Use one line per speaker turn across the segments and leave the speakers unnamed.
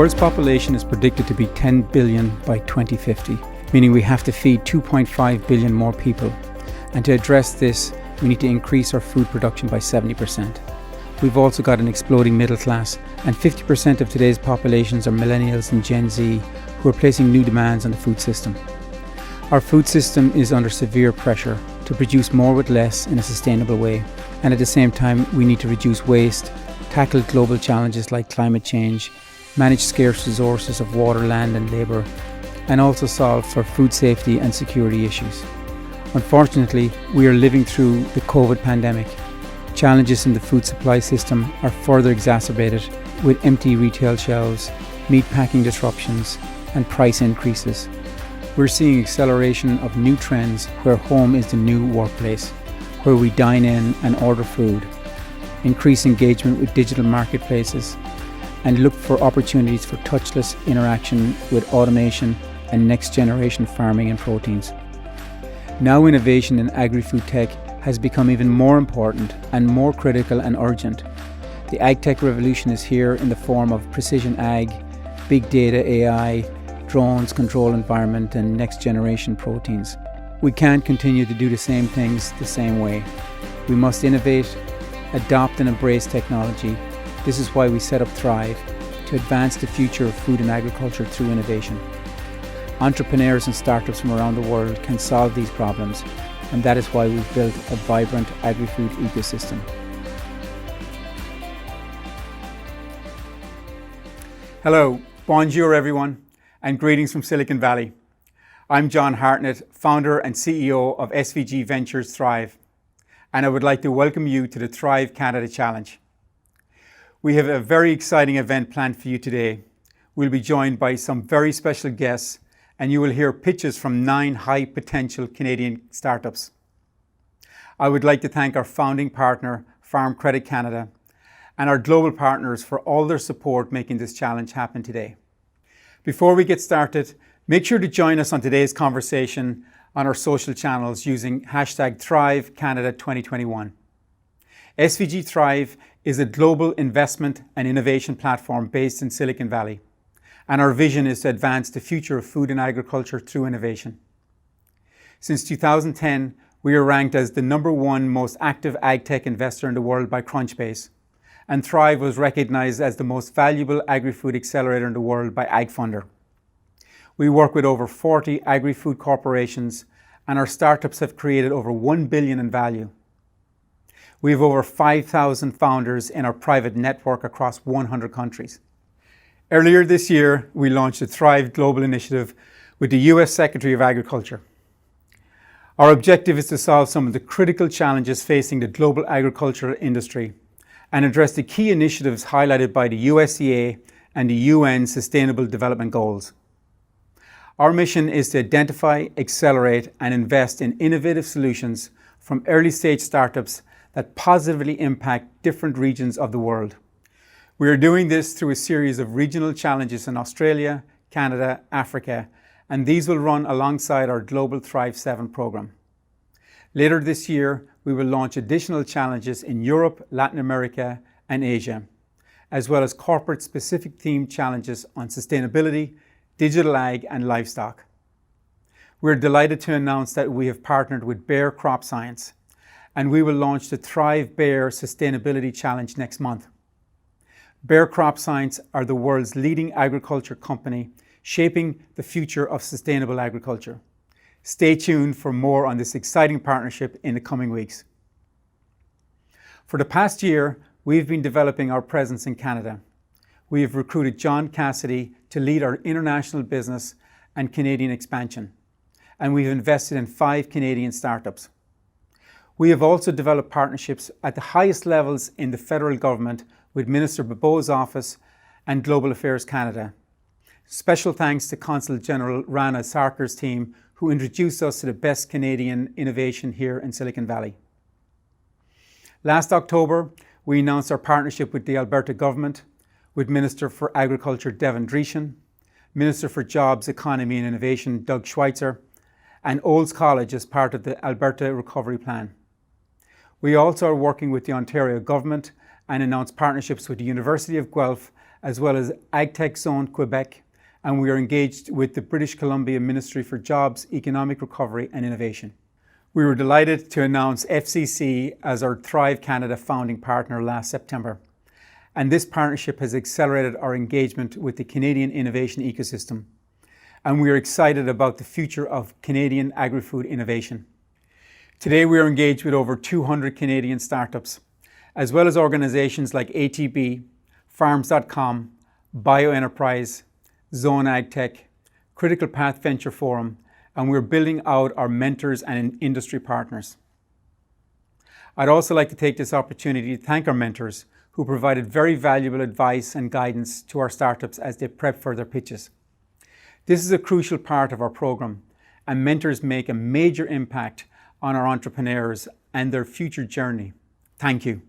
world's population is predicted to be 10 billion by 2050, meaning we have to feed 2.5 billion more people. And to address this, we need to increase our food production by 70%. We've also got an exploding middle class, and 50% of today's populations are millennials and Gen Z who are placing new demands on the food system. Our food system is under severe pressure to produce more with less in a sustainable way, and at the same time we need to reduce waste, tackle global challenges like climate change, manage scarce resources of water, land and labour, and also solve for food safety and security issues. Unfortunately, we are living through the COVID pandemic. Challenges in the food supply system are further exacerbated with empty retail shelves, meat packing disruptions and price increases. We're seeing acceleration of new trends where home is the new workplace, where we dine in and order food, increase engagement with digital marketplaces, and look for opportunities for touchless interaction with automation and next-generation farming and proteins. Now innovation in agri-food tech has become even more important and more critical and urgent. The Agtech Revolution is here in the form of precision ag, big data AI, drones, control environment and next-generation proteins. We can't continue to do the same things the same way. We must innovate, adopt and embrace technology. This is why we set up Thrive, to advance the future of food and agriculture through innovation. Entrepreneurs and startups from around the world can solve these problems, and that is why we've built a vibrant agri-food ecosystem. Hello, bonjour everyone, and greetings from Silicon Valley. I'm John Hartnett, founder and CEO of SVG Ventures Thrive, and I would like to welcome you to the Thrive Canada Challenge. We have a very exciting event planned for you today. We'll be joined by some very special guests, and you will hear pitches from 9 high potential Canadian startups. I would like to thank our founding partner, Farm Credit Canada, and our global partners for all their support making this challenge happen today. Before we get started, make sure to join us on today's conversation on our social channels using hashtag #ThriveCanada2021. SVG Thrive is a global investment and innovation platform based in Silicon Valley, and our vision is to advance the future of food and agriculture through innovation. Since 2010, we are ranked as the #1 most active agtech investor in the world by Crunchbase, and Thrive was recognized as the most valuable agri-food accelerator in the world by AgFunder. We work with over 40 agri-food corporations, and our startups have created over $1 billion in value. We have over 5,000 founders in our private network across 100 countries. Earlier this year, we launched the Thrive Global Initiative with the US Secretary of Agriculture. Our objective is to solve some of the critical challenges facing the global agricultural industry and address the key initiatives highlighted by the USDA and the UN Sustainable Development Goals. Our mission is to identify, accelerate, and invest in innovative solutions from early-stage startups that positively impact different regions of the world. We are doing this through a series of regional challenges in Australia, Canada, Africa, and these will run alongside our global Thrive 7 program. Later this year, we will launch additional challenges in Europe, Latin America, and Asia, as well as corporate-specific themed challenges on sustainability, digital ag, and livestock. We're delighted to announce that we have partnered with Bayer Crop Science, and we will launch the Thrive Bayer Sustainability Challenge next month. Bayer Crop Science are the world's leading agriculture company, shaping the future of sustainable agriculture. Stay tuned for more on this exciting partnership in the coming weeks. For the past year, we've been developing our presence in Canada. We have recruited John Cassidy to lead our international business and Canadian expansion, and we've invested in 5 Canadian startups. We have also developed partnerships at the highest levels in the federal government with Minister Bobo's office and Global Affairs Canada. Special thanks to Consul General Rana Sarkar's team, who introduced us to the best Canadian innovation here in Silicon Valley. Last October, we announced our partnership with the Alberta government, with Minister for Agriculture Devin Dreeshen, Minister for Jobs, Economy and Innovation Doug Schweitzer, and Olds College as part of the Alberta Recovery Plan. We also are working with the Ontario government and announced partnerships with the University of Guelph as well as Agtech Zone Quebec, and we are engaged with the British Columbia Ministry for Jobs, Economic Recovery and Innovation. We were delighted to announce FCC as our Thrive Canada founding partner last September, and this partnership has accelerated our engagement with the Canadian innovation ecosystem, and we are excited about the future of Canadian agri-food innovation. Today we are engaged with over 200 Canadian startups, as well as organizations like ATB, Farms.com, BioEnterprise, Zone AgTech, Critical Path Venture Forum, and we're building out our mentors and industry partners. I'd also like to take this opportunity to thank our mentors who provided very valuable advice and guidance to our startups as they prep for their pitches. This is a crucial part of our program, and mentors make a major impact on our entrepreneurs and their future journey. Thank you.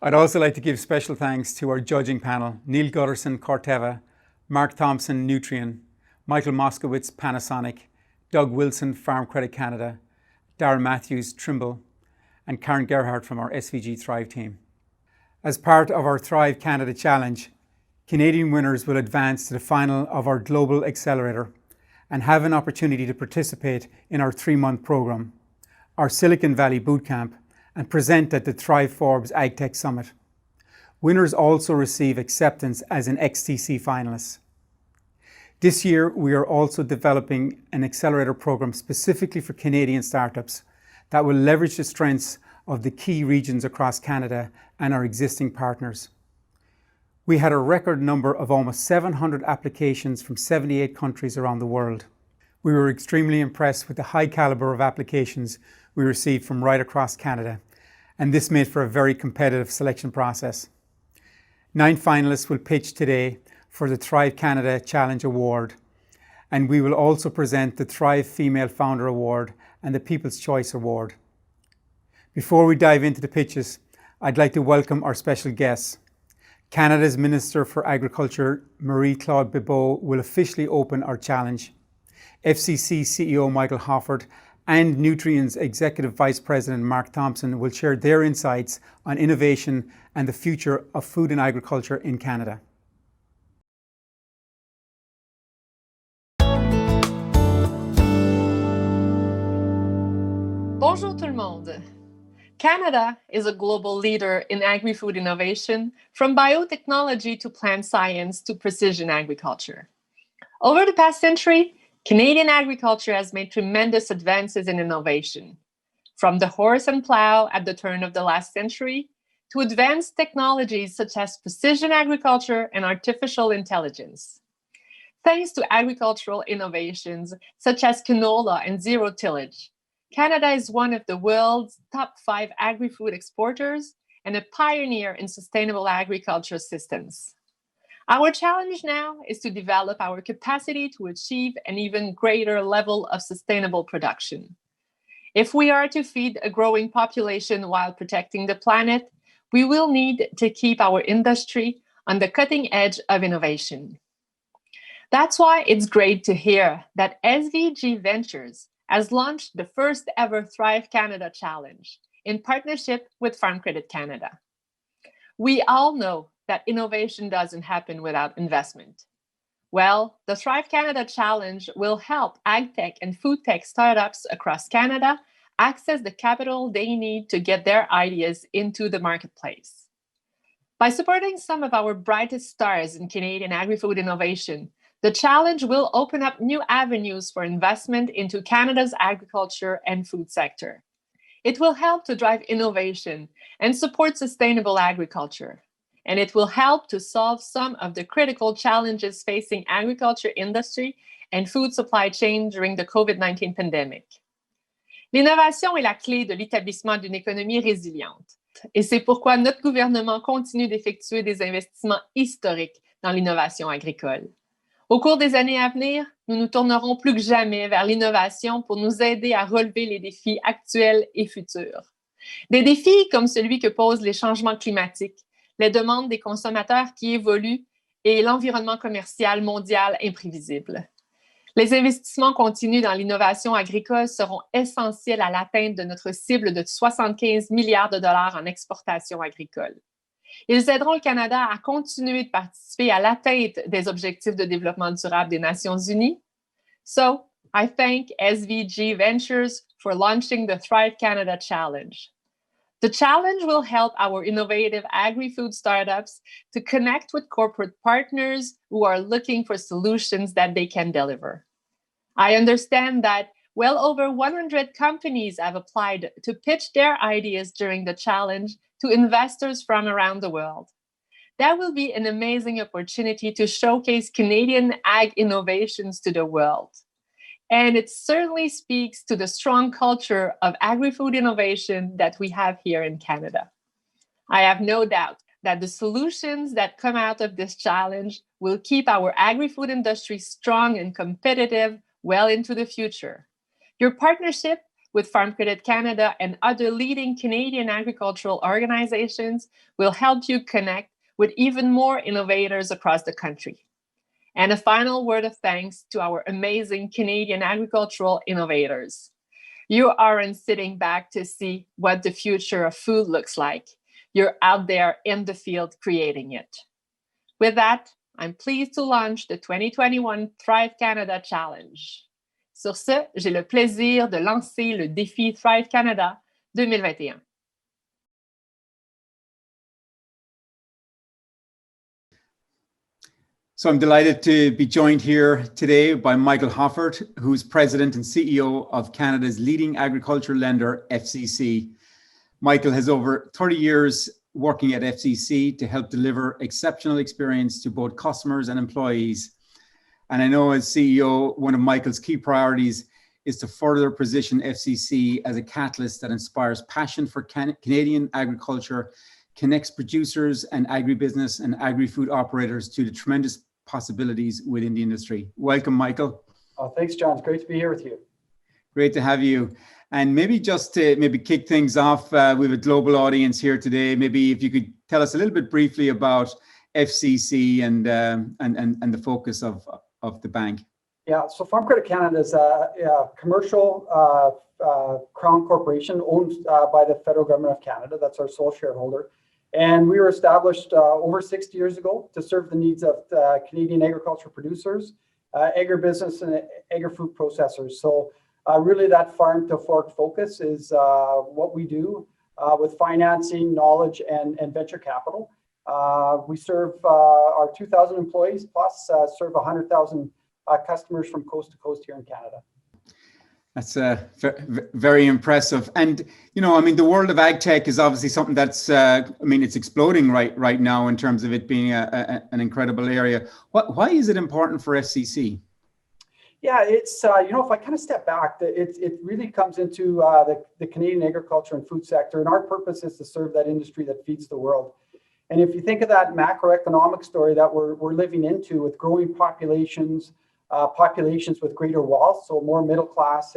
I'd also like to give special thanks to our judging panel, Neil Gutterson, Corteva, Mark Thompson, Nutrien, Michael Moskowitz, Panasonic, Doug Wilson, Farm Credit Canada, Darren Matthews, Trimble, and Karen Gerhardt from our SVG Thrive team. As part of our Thrive Canada Challenge, Canadian winners will advance to the final of our Global Accelerator and have an opportunity to participate in our 3-month program, our Silicon Valley Bootcamp, and present at the Thrive Forbes AgTech Summit. Winners also receive acceptance as an XTC finalist. This year, we are also developing an accelerator program specifically for Canadian startups that will leverage the strengths of the key regions across Canada and our existing partners. We had a record number of almost 700 applications from 78 countries around the world. We were extremely impressed with the high caliber of applications we received from right across Canada, and this made for a very competitive selection process. 9 finalists will pitch today for the Thrive Canada Challenge Award, and we will also present the Thrive Female Founder Award and the People's Choice Award. Before we dive into the pitches, I'd like to welcome our special guests. Canada's Minister for Agriculture, Marie-Claude Bibeau, will officially open our challenge. FCC CEO Michael Hofford and Nutrien's Executive Vice President Mark Thompson will share their insights on innovation and the future of food and agriculture in Canada.
Bonjour tout le monde. Canada is a global leader in agri-food innovation, from biotechnology to plant science to precision agriculture. Over the past century, Canadian agriculture has made tremendous advances in innovation, from the horse and plow at the turn of the last century to advanced technologies such as precision agriculture and artificial intelligence. Thanks to agricultural innovations such as canola and zero tillage, Canada is one of the world's top 5 agri-food exporters and a pioneer in sustainable agriculture systems. Our challenge now is to develop our capacity to achieve an even greater level of sustainable production. If we are to feed a growing population while protecting the planet, we will need to keep our industry on the cutting edge of innovation. That's why it's great to hear that SVG Ventures has launched the first ever Thrive Canada Challenge in partnership with Farm Credit Canada. We all know that innovation doesn't happen without investment. Well, the Thrive Canada Challenge will help agtech and food tech startups across Canada access the capital they need to get their ideas into the marketplace. By supporting some of our brightest stars in Canadian agri-food innovation, the challenge will open up new avenues for investment into Canada's agriculture and food sector. It will help to drive innovation and support sustainable agriculture. And it will help to solve some of the critical challenges facing agriculture industry and food supply chain during the COVID-19 pandemic. L'innovation est la clé de l'établissement d'une économie résiliente. Et c'est pourquoi notre gouvernement continue d'effectuer des investissements historiques dans l'innovation agricole. Au cours des années à venir, nous nous tournerons plus que jamais vers l'innovation pour nous aider à relever les défis actuels et futurs. Des défis comme celui que posent les changements climatiques, les demandes des consommateurs qui évoluent et l'environnement commercial mondial imprévisible. Les investissements continus dans l'innovation agricole seront essentiels à l'atteinte de notre cible de 75 milliards de dollars en exportation agricole. Ils aideront le Canada à continuer de participer à l'atteinte des objectifs de développement durable des Nations Unies. So, I thank SVG Ventures for launching the Thrive Canada Challenge. The challenge will help our innovative agri-food startups to connect with corporate partners who are looking for solutions that they can deliver. I understand that well over 100 companies have applied to pitch their ideas during the challenge to investors from around the world. That will be an amazing opportunity to showcase Canadian ag innovations to the world. And it certainly speaks to the strong culture of agri-food innovation that we have here in Canada. I have no doubt that the solutions that come out of this challenge will keep our agri-food industry strong and competitive well into the future. Your partnership with Farm Credit Canada and other leading Canadian agricultural organizations will help you connect with even more innovators across the country. And a final word of thanks to our amazing Canadian agricultural innovators. You aren't sitting back to see what the future of food looks like. You're out there in the field creating it. With that, I'm pleased to launch the 2021 Thrive Canada Challenge. Sur ce, j'ai le plaisir de lancer le défi Thrive Canada 2021.
So I'm delighted to be joined here today by Michael Hoffert, who's President and CEO of Canada's leading agriculture lender, FCC. Michael has over 30 years working at FCC to help deliver exceptional experience to both customers and employees. And I know as CEO, one of Michael's key priorities is to further position FCC as a catalyst that inspires passion for Canadian agriculture, connects producers and agribusiness and agri-food operators to the tremendous possibilities within the industry. Welcome, Michael.
Oh, thanks, John. It's great to be here with you.
Great to have you. And maybe just to kick things off, we have a global audience here today. Maybe if you could tell us a little bit briefly about FCC and the focus of the bank.
Yeah, so Farm Credit Canada is a commercial crown corporation owned by the federal government of Canada. That's our sole shareholder. And we were established over 60 years ago to serve the needs of Canadian agriculture producers, agribusiness, and agri-food processors. So really that farm to fork focus is what we do with financing, knowledge, and venture capital. We serve our 2,000 employees plus serve 100,000 customers from coast to coast here in Canada.
That's very impressive. And, you know, I mean, the world of ag tech is obviously something that's, it's exploding right now in terms of it being an incredible area. Why is it important for FCC?
Yeah, it's, if I kind of step back, it really comes into the Canadian agriculture and food sector. And our purpose is to serve that industry that feeds the world. And if you think of that macroeconomic story that we're living into with growing populations with greater wealth, so more middle class.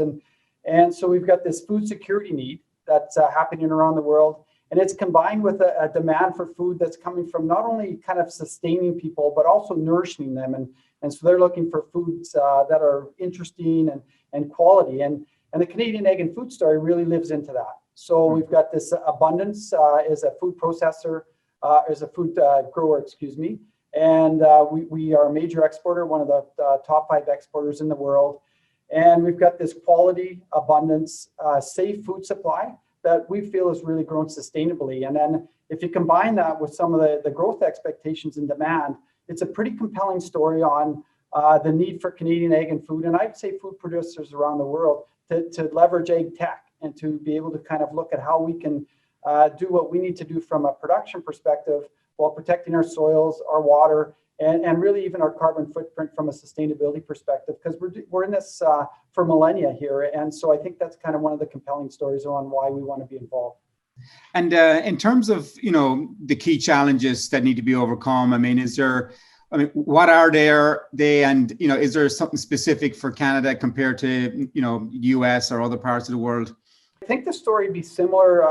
And so we've got this food security need that's happening around the world. And it's combined with a demand for food that's coming from not only kind of sustaining people, but also nourishing them. And so they're looking for foods that are interesting and quality. And the Canadian egg and food story really lives into that. So we've got this abundance as a food processor, as a food grower, And we are a major exporter, one of the top 5 exporters in the world. And we've got this quality, abundance, safe food supply that we feel has really grown sustainably. And then if you combine that with some of the growth expectations and demand, it's a pretty compelling story on the need for Canadian egg and food. And I'd say food producers around the world to leverage egg tech and to be able to kind of look at how we can do what we need to do from a production perspective while protecting our soils, our water, and really even our carbon footprint from a sustainability perspective, because we're in this for millennia here. And so I think that's kind of one of the compelling stories on why we want to be involved.
And in terms of, the key challenges that need to be overcome, what are they, and, is there something specific for Canada compared to, US or other parts of the world?
I think the story would be similar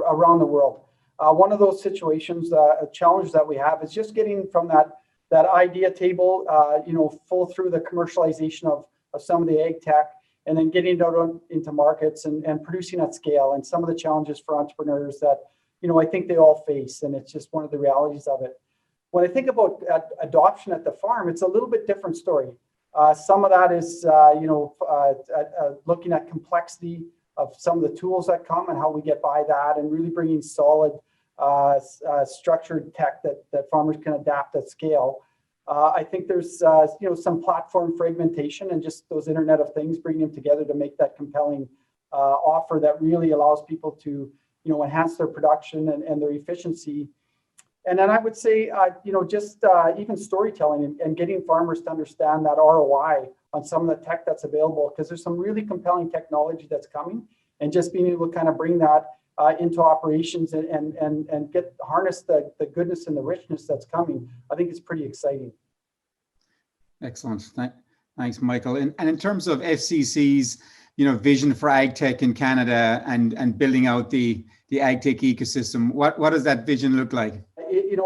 around the world. One of those situations, a challenge that we have is just getting from that idea table, full through the commercialization of some of the ag tech, and then getting it out into markets and producing at scale. And some of the challenges for entrepreneurs that I think they all face, and it's just one of the realities of it. When I think about adoption at the farm, it's a little bit different story. Some of that is, looking at complexity of some of the tools that come and how we get by that, and really bringing solid, structured tech that farmers can adapt at scale. I think there's, some platform fragmentation and just those Internet of Things, bringing them together to make that compelling offer that really allows people to, enhance their production and their efficiency. And then I would say, even storytelling and getting farmers to understand that ROI on some of the tech that's available, because there's some really compelling technology that's coming, and just being able to kind of bring that into operations and harness the goodness and the richness that's coming, I think it's pretty exciting.
Excellent. Thanks, Michael. And in terms of FCC's, vision for AgTech in Canada and building out the AgTech ecosystem, what does that vision look like?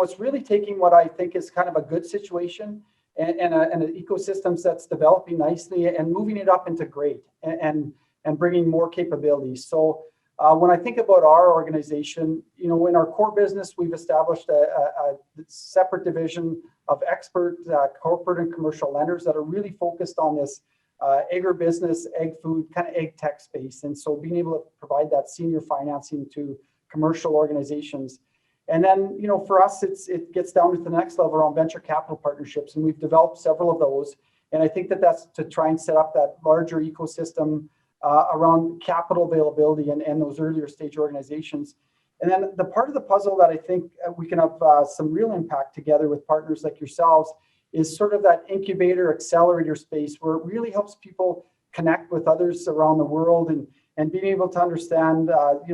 It's really taking what I think is kind of a good situation and an ecosystem that's developing nicely and moving it up into great and bringing more capabilities. So when I think about our organization, in our core business, we've established a separate division of expert corporate and commercial lenders that are really focused on this agribusiness, ag food, kind of ag tech space. And so being able to provide that senior financing to commercial organizations. And then, for us, it gets down to the next level around venture capital partnerships, and we've developed several of those. And I think that's to try and set up that larger ecosystem around capital availability and those earlier stage organizations. And then the part of the puzzle that I think we can have some real impact together with partners like yourselves is sort of that Incubator Accelerator space, where it really helps people connect with others around the world and being able to understand,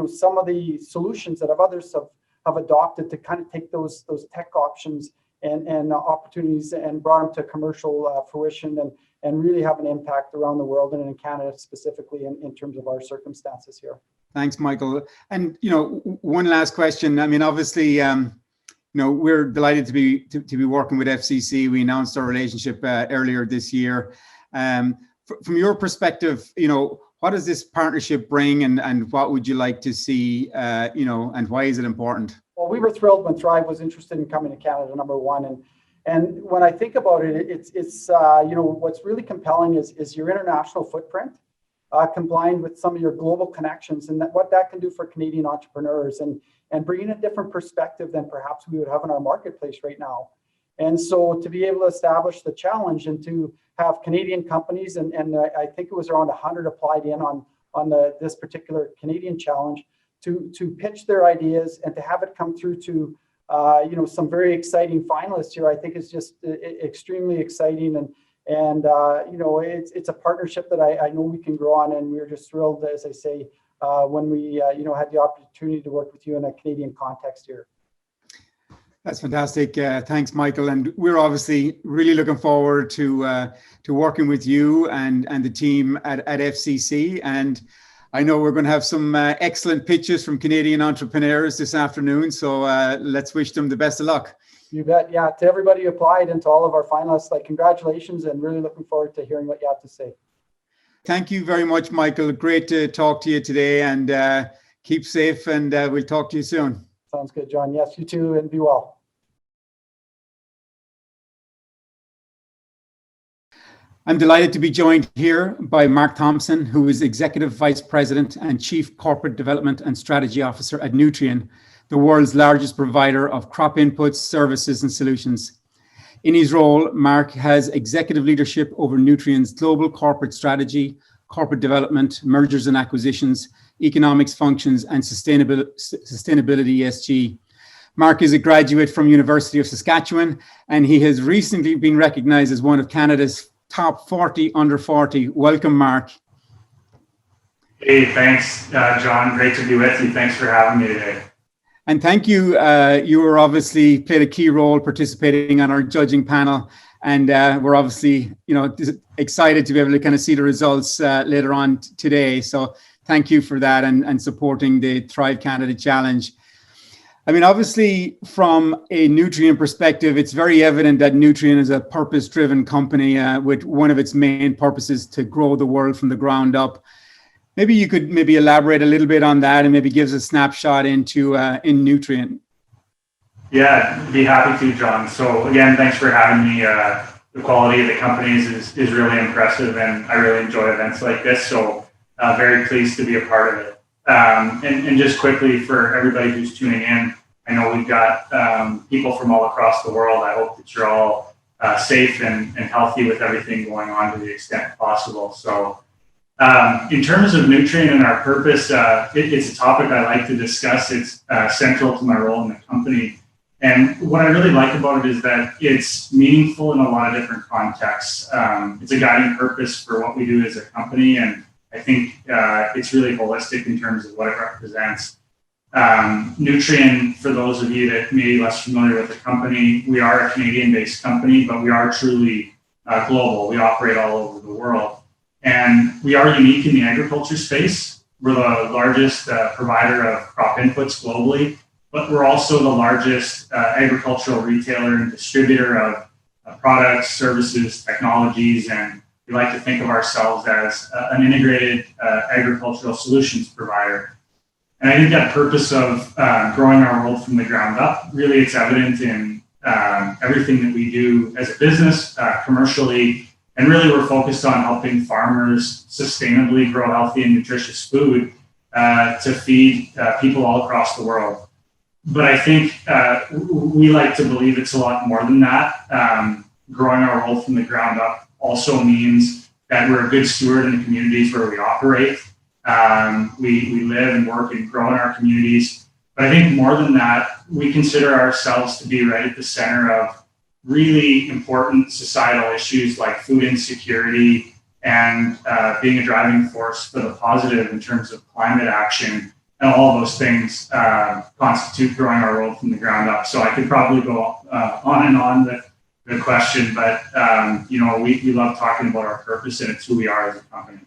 some of the solutions that others have adopted to kind of take those tech options and opportunities and brought them to commercial fruition and really have an impact around the world and in Canada specifically in terms of our circumstances here.
Thanks, Michael. And one last question. I mean, obviously, we're delighted to be working with FCC. We announced our relationship earlier this year. From your perspective, what does this partnership bring, and what would you like to see, and why is it important?
Well, we were thrilled when Thrive was interested in coming to Canada, number one. And when I think about it, it's what's really compelling is your international footprint, combined with some of your global connections, and what that can do for Canadian entrepreneurs and bringing a different perspective than perhaps we would have in our marketplace right now. And so to be able to establish the challenge and to have Canadian companies, and I think it was around 100 applied in on this particular Canadian challenge, to pitch their ideas and to have it come through to some very exciting finalists here, I think is just extremely exciting. And it's a partnership that I know we can grow on, and we're just thrilled, as I say, when we had the opportunity to work with you in a Canadian context here.
That's fantastic. Thanks, Michael. And we're obviously really looking forward to working with you and the team at FCC. And I know we're going to have some excellent pitches from Canadian entrepreneurs this afternoon. So let's wish them the best of luck.
You bet. Yeah. To everybody who applied and to all of our finalists, congratulations, and really looking forward to hearing what you have to say.
Thank you very much, Michael. Great to talk to you today, and keep safe, and we'll talk to you soon.
Sounds good, John. Yes, you too, and be well.
I'm delighted to be joined here by Mark Thompson, who is Executive Vice President and Chief Corporate Development and Strategy Officer at Nutrien, the world's largest provider of crop inputs, services, and solutions. In his role, Mark has executive leadership over Nutrien's global corporate strategy, corporate development, mergers and acquisitions, economics functions, and sustainability ESG. Mark is a graduate from University of Saskatchewan, and he has recently been recognized as one of Canada's top 40 under 40. Welcome, Mark.
Hey, thanks, John. Great to be with you. Thanks for having me today.
And thank you. You were obviously played a key role participating on our judging panel, and we're obviously, excited to be able to kind of see the results later on today. So thank you for that and supporting the Thrive Canada Challenge. I mean, obviously, from a Nutrien perspective, it's very evident that Nutrien is a purpose-driven company with one of its main purposes to grow the world from the ground up. Maybe you could elaborate a little bit on that and maybe give us a snapshot into in Nutrien.
Yeah, be happy to, John. So again, thanks for having me. The quality of the companies is really impressive, and I really enjoy events like this. So very pleased to be a part of it. And just quickly for everybody who's tuning in, I know we've got people from all across the world. I hope that you're all safe and healthy with everything going on to the extent possible. So in terms of Nutrien and our purpose, it's a topic I like to discuss. It's central to my role in the company. And what I really like about it is that it's meaningful in a lot of different contexts. It's a guiding purpose for what we do as a company, and I think it's really holistic in terms of what it represents. Nutrien, for those of you that may be less familiar with the company, we are a Canadian-based company, but we are truly global. We operate all over the world. And we are unique in the agriculture space. We're the largest provider of crop inputs globally, but we're also the largest agricultural retailer and distributor of products, services, technologies, and we like to think of ourselves as an integrated agricultural solutions provider. And I think that purpose of growing our world from the ground up, really it's evident in everything that we do as a business, commercially, and really we're focused on helping farmers sustainably grow healthy and nutritious food to feed people all across the world. But I think we like to believe it's a lot more than that. Growing our world from the ground up also means that we're a good steward in the communities where we operate. We live and work and grow in our communities. But I think more than that, we consider ourselves to be right at the center of really important societal issues like food insecurity and being a driving force for the positive in terms of climate action. And all those things constitute growing our world from the ground up. So I could probably go on and on with the question, but we love talking about our purpose, and it's who we are as a company.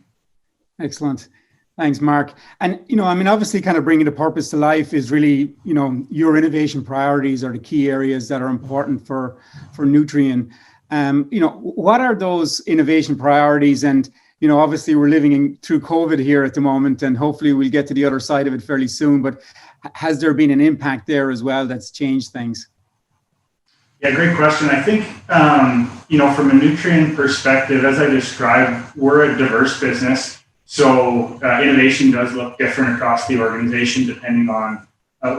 Excellent. Thanks, Mark. And, obviously kind of bringing the purpose to life is really, your innovation priorities are the key areas that are important for Nutrien. What are those innovation priorities? And, obviously we're living through COVID here at the moment, and hopefully we'll get to the other side of it fairly soon. But has there been an impact there as well that's changed things?
Yeah, great question. I think, from a Nutrien perspective, as I described, we're a diverse business. So innovation does look different across the organization depending on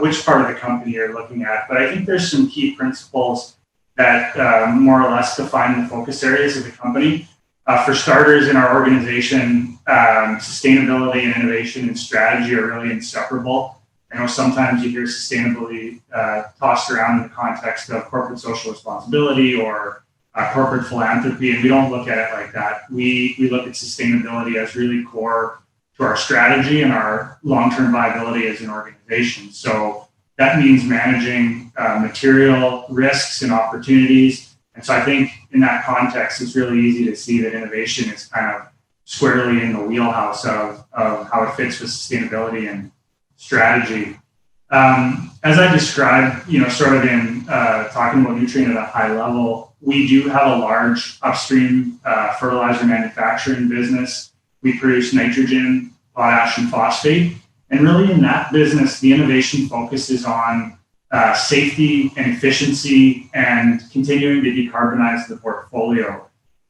which part of the company you're looking at. But I think there's some key principles that more or less define the focus areas of the company. For starters, in our organization, sustainability and innovation and strategy are really inseparable. I know sometimes you hear sustainability tossed around in the context of corporate social responsibility or corporate philanthropy, and we don't look at it like that. We look at sustainability as really core to our strategy and our long-term viability as an organization. So that means managing material risks and opportunities. And so I think in that context, it's really easy to see that innovation is kind of squarely in the wheelhouse of how it fits with sustainability and strategy. As I described, sort of in talking about Nutrien at a high level, we do have a large upstream fertilizer manufacturing business. We produce nitrogen, potash, and phosphate. And really in that business, the innovation focuses on safety and efficiency and continuing to decarbonize the portfolio.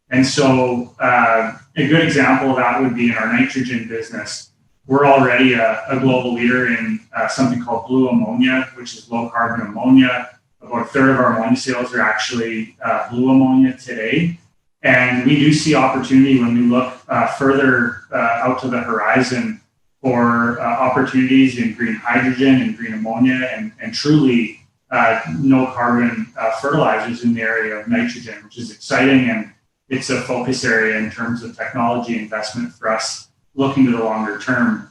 And so a good example of that would be in our nitrogen business. We're already a global leader in something called blue ammonia, which is low carbon ammonia. About a third of our ammonia sales are actually blue ammonia today. And we do see opportunity when we look further out to the horizon for opportunities in green hydrogen and green ammonia and truly no carbon fertilizers in the area of nitrogen, which is exciting. And it's a focus area in terms of technology investment for us looking to the longer term.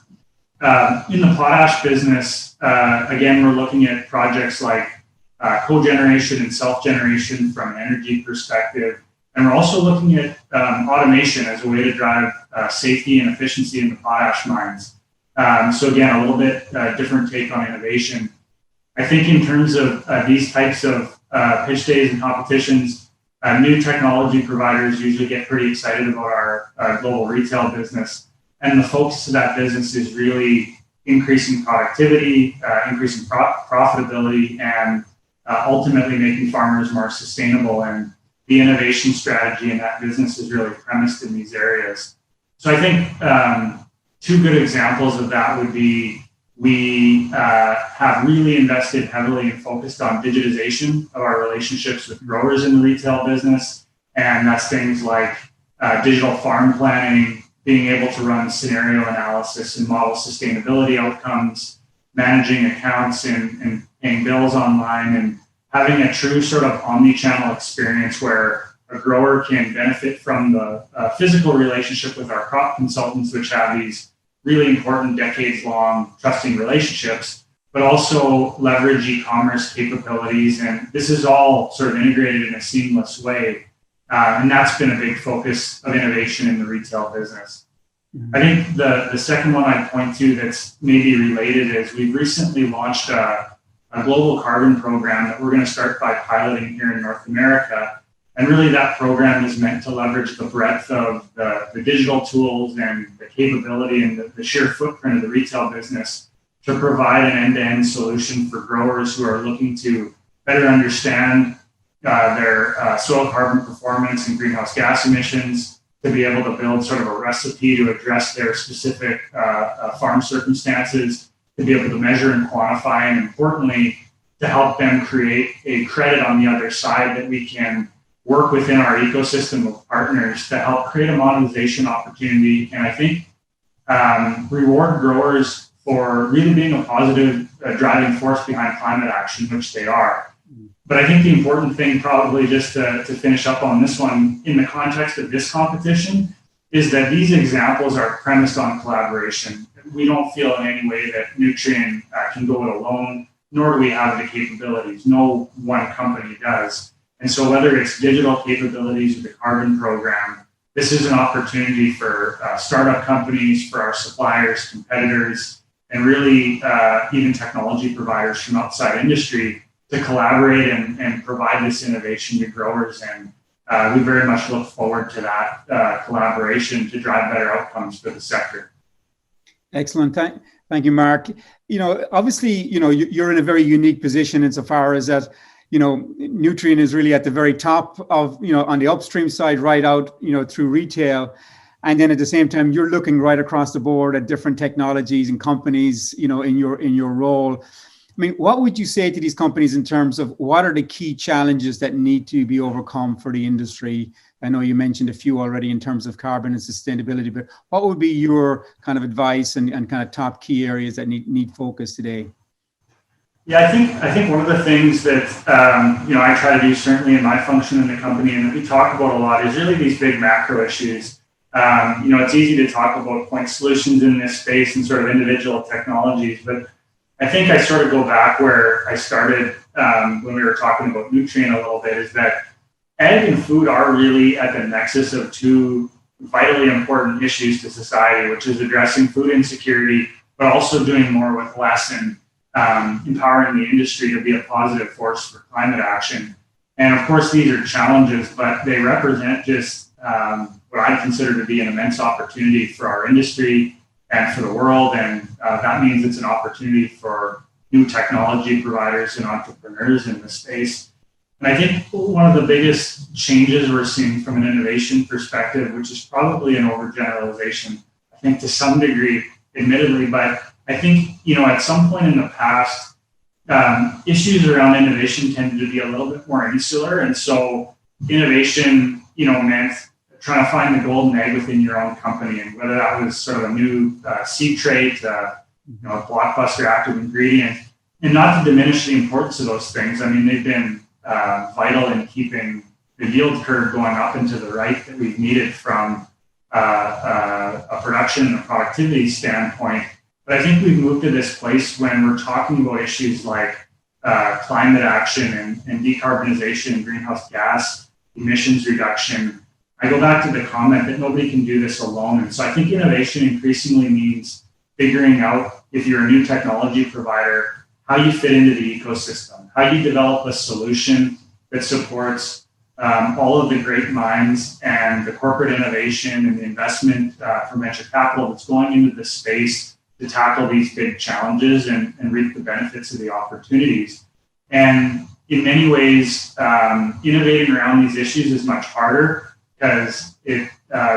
In the potash business, again, we're looking at projects like cogeneration and self-generation from an energy perspective. And we're also looking at automation as a way to drive safety and efficiency in the potash mines. So again, a little bit different take on innovation. I think in terms of these types of pitch days and competitions, new technology providers usually get pretty excited about our global retail business. And the focus of that business is really increasing productivity, increasing profitability, and ultimately making farmers more sustainable. And the innovation strategy in that business is really premised in these areas. So I think two good examples of that would be we have really invested heavily and focused on digitization of our relationships with growers in the retail business. And that's things like digital farm planning, being able to run scenario analysis and model sustainability outcomes, managing accounts and paying bills online, and having a true sort of omni-channel experience where a grower can benefit from the physical relationship with our crop consultants, which have these really important decades-long trusting relationships, but also leverage e-commerce capabilities. And this is all sort of integrated in a seamless way. And that's been a big focus of innovation in the retail business. Mm-hmm. I think the second one I'd point to that's maybe related is we've recently launched a global carbon program that we're going to start by piloting here in North America. And really that program is meant to leverage the breadth of the digital tools and the capability and the sheer footprint of the retail business to provide an end-to-end solution for growers who are looking to better understand their soil carbon performance and greenhouse gas emissions, to be able to build sort of a recipe to address their specific farm circumstances, to be able to measure and quantify, and importantly, to help them create a credit on the other side that we can work within our ecosystem of partners to help create a monetization opportunity. And I think reward growers for really being a positive driving force behind climate action, which they are. But I think the important thing, probably just to finish up on this one, in the context of this competition, is that these examples are premised on collaboration. We don't feel in any way that Nutrien can go it alone, nor do we have the capabilities. No one company does. And so whether it's digital capabilities or the carbon program, this is an opportunity for startup companies, for our suppliers, competitors, and really even technology providers from outside industry to collaborate and provide this innovation to growers. And we very much look forward to that collaboration to drive better outcomes for the sector.
Excellent. Thank you, Mark. Obviously, you're in a very unique position insofar as that, Nutrien is really at the very top of, on the upstream side, right out, through retail. And then at the same time, you're looking right across the board at different technologies and companies, in your role. I mean, what would you say to these companies in terms of what are the key challenges that need to be overcome for the industry? I know you mentioned a few already in terms of carbon and sustainability, but what would be your kind of advice and kind of top key areas that need focus today?
Yeah, I think one of the things that I try to do certainly in my function in the company and that we talk about a lot is really these big macro issues. It's easy to talk about point solutions in this space and sort of individual technologies, but I think I sort of go back where I started when we were talking about Nutrien a little bit, is that ag and food are really at the nexus of two vitally important issues to society, which is addressing food insecurity, but also doing more with less and empowering the industry to be a positive force for climate action. And of course, these are challenges, but they represent just what I consider to be an immense opportunity for our industry and for the world. And that means it's an opportunity for new technology providers and entrepreneurs in the space. And I think one of the biggest changes we're seeing from an innovation perspective, which is probably an overgeneralization, I think to some degree, admittedly, but I think, at some point in the past, issues around innovation tended to be a little bit more insular. And so innovation, meant trying to find the golden egg within your own company. And whether that was sort of a new seed trait, a blockbuster active ingredient, and not to diminish the importance of those things. I mean, they've been vital in keeping the yield curve going up and to the right that we've needed from a production and a productivity standpoint. But I think we've moved to this place when we're talking about issues like climate action and decarbonization and greenhouse gas emissions reduction. I go back to the comment that nobody can do this alone. And so I think innovation increasingly means figuring out, if you're a new technology provider, how you fit into the ecosystem, how you develop a solution that supports all of the great minds and the corporate innovation and the investment from venture capital that's going into this space to tackle these big challenges and reap the benefits of the opportunities. And in many ways, innovating around these issues is much harder because it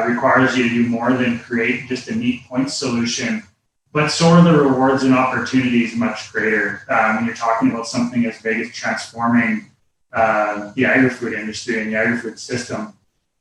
requires you to do more than create just a neat point solution. But so are the rewards and opportunities much greater when you're talking about something as big as transforming the agri-food industry and the agri-food system.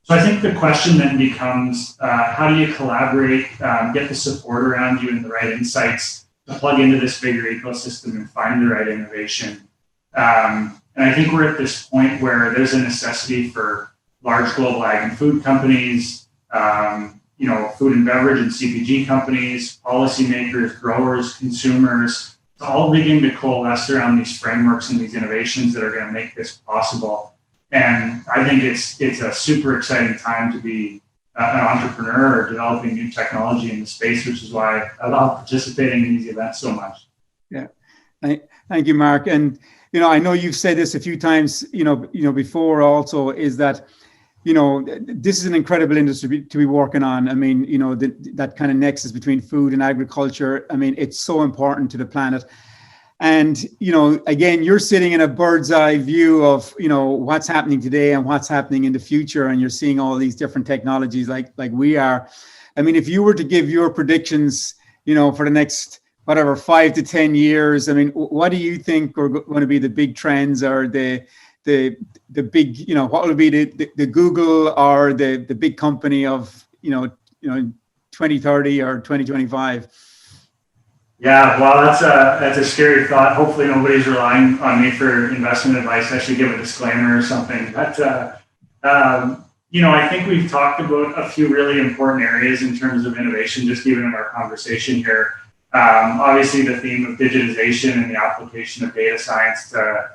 So I think the question then becomes, how do you collaborate, get the support around you and the right insights to plug into this bigger ecosystem and find the right innovation? And I think we're at this point where there's a necessity for large global ag and food companies, food and beverage and CPG companies, policymakers, growers, consumers, to all begin to coalesce around these frameworks and these innovations that are going to make this possible. And I think it's a super exciting time to be an entrepreneur or developing new technology in the space, which is why I love participating in these events so much.
Yeah, thank you, Mark. And I know you've said this a few times, before also, is that this is an incredible industry to be working on. I mean, that kind of nexus between food and agriculture. I mean, it's so important to the planet. And, again, you're sitting in a bird's eye view of, what's happening today and what's happening in the future. And you're seeing all these different technologies like we are. I mean, if you were to give your predictions, for the next, 5 to 10 years, I mean, what do you think are going to be the big trends or the big, what will be the Google or the big company of, 2030 or 2025?
Yeah, well, that's a scary thought. Hopefully nobody's relying on me for investment advice. I should give a disclaimer or something. But, I think we've talked about a few really important areas in terms of innovation, just even in our conversation here. Obviously, the theme of digitization and the application of data science to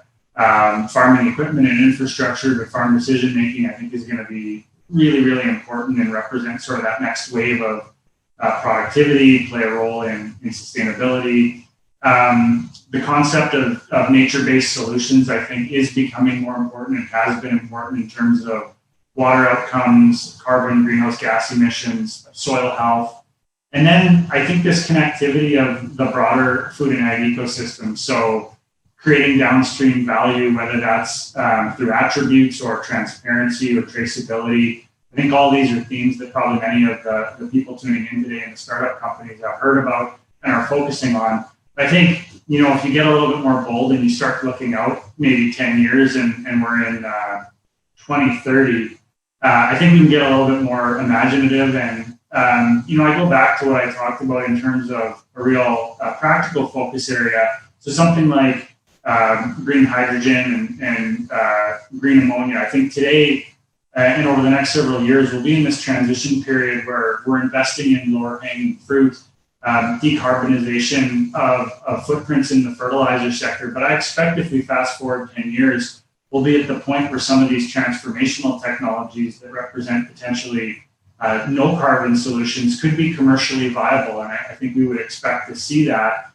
farming equipment and infrastructure to farm decision making, I think, is going to be really, really important and represent sort of that next wave of productivity, play a role in sustainability. The concept of nature-based solutions, I think, is becoming more important and has been important in terms of water outcomes, carbon, greenhouse gas emissions, soil health. And then I think this connectivity of the broader food and ag ecosystem. So creating downstream value, whether that's through attributes or transparency or traceability. I think all these are themes that probably many of the people tuning in today in the startup companies have heard about and are focusing on. But I think, if you get a little bit more bold and you start looking out maybe 10 years and we're in 2030, I think we can get a little bit more imaginative. And, I go back to what I talked about in terms of a real practical focus area. So something like green hydrogen and green ammonia. I think today and over the next several years, we'll be in this transition period where we're investing in lower hanging fruit, decarbonization of footprints in the fertilizer sector. But I expect if we fast forward 10 years, we'll be at the point where some of these transformational technologies that represent potentially no carbon solutions could be commercially viable. And I think we would expect to see that.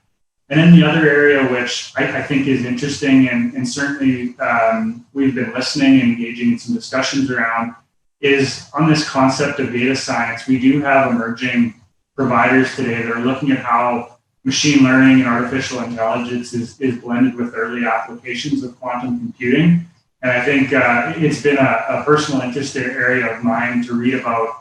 And then the other area, which I think is interesting and certainly we've been listening and engaging in some discussions around, is on this concept of data science. We do have emerging providers today that are looking at how machine learning and artificial intelligence is blended with early applications of quantum computing. And I think it's been a personal interest area of mine to read about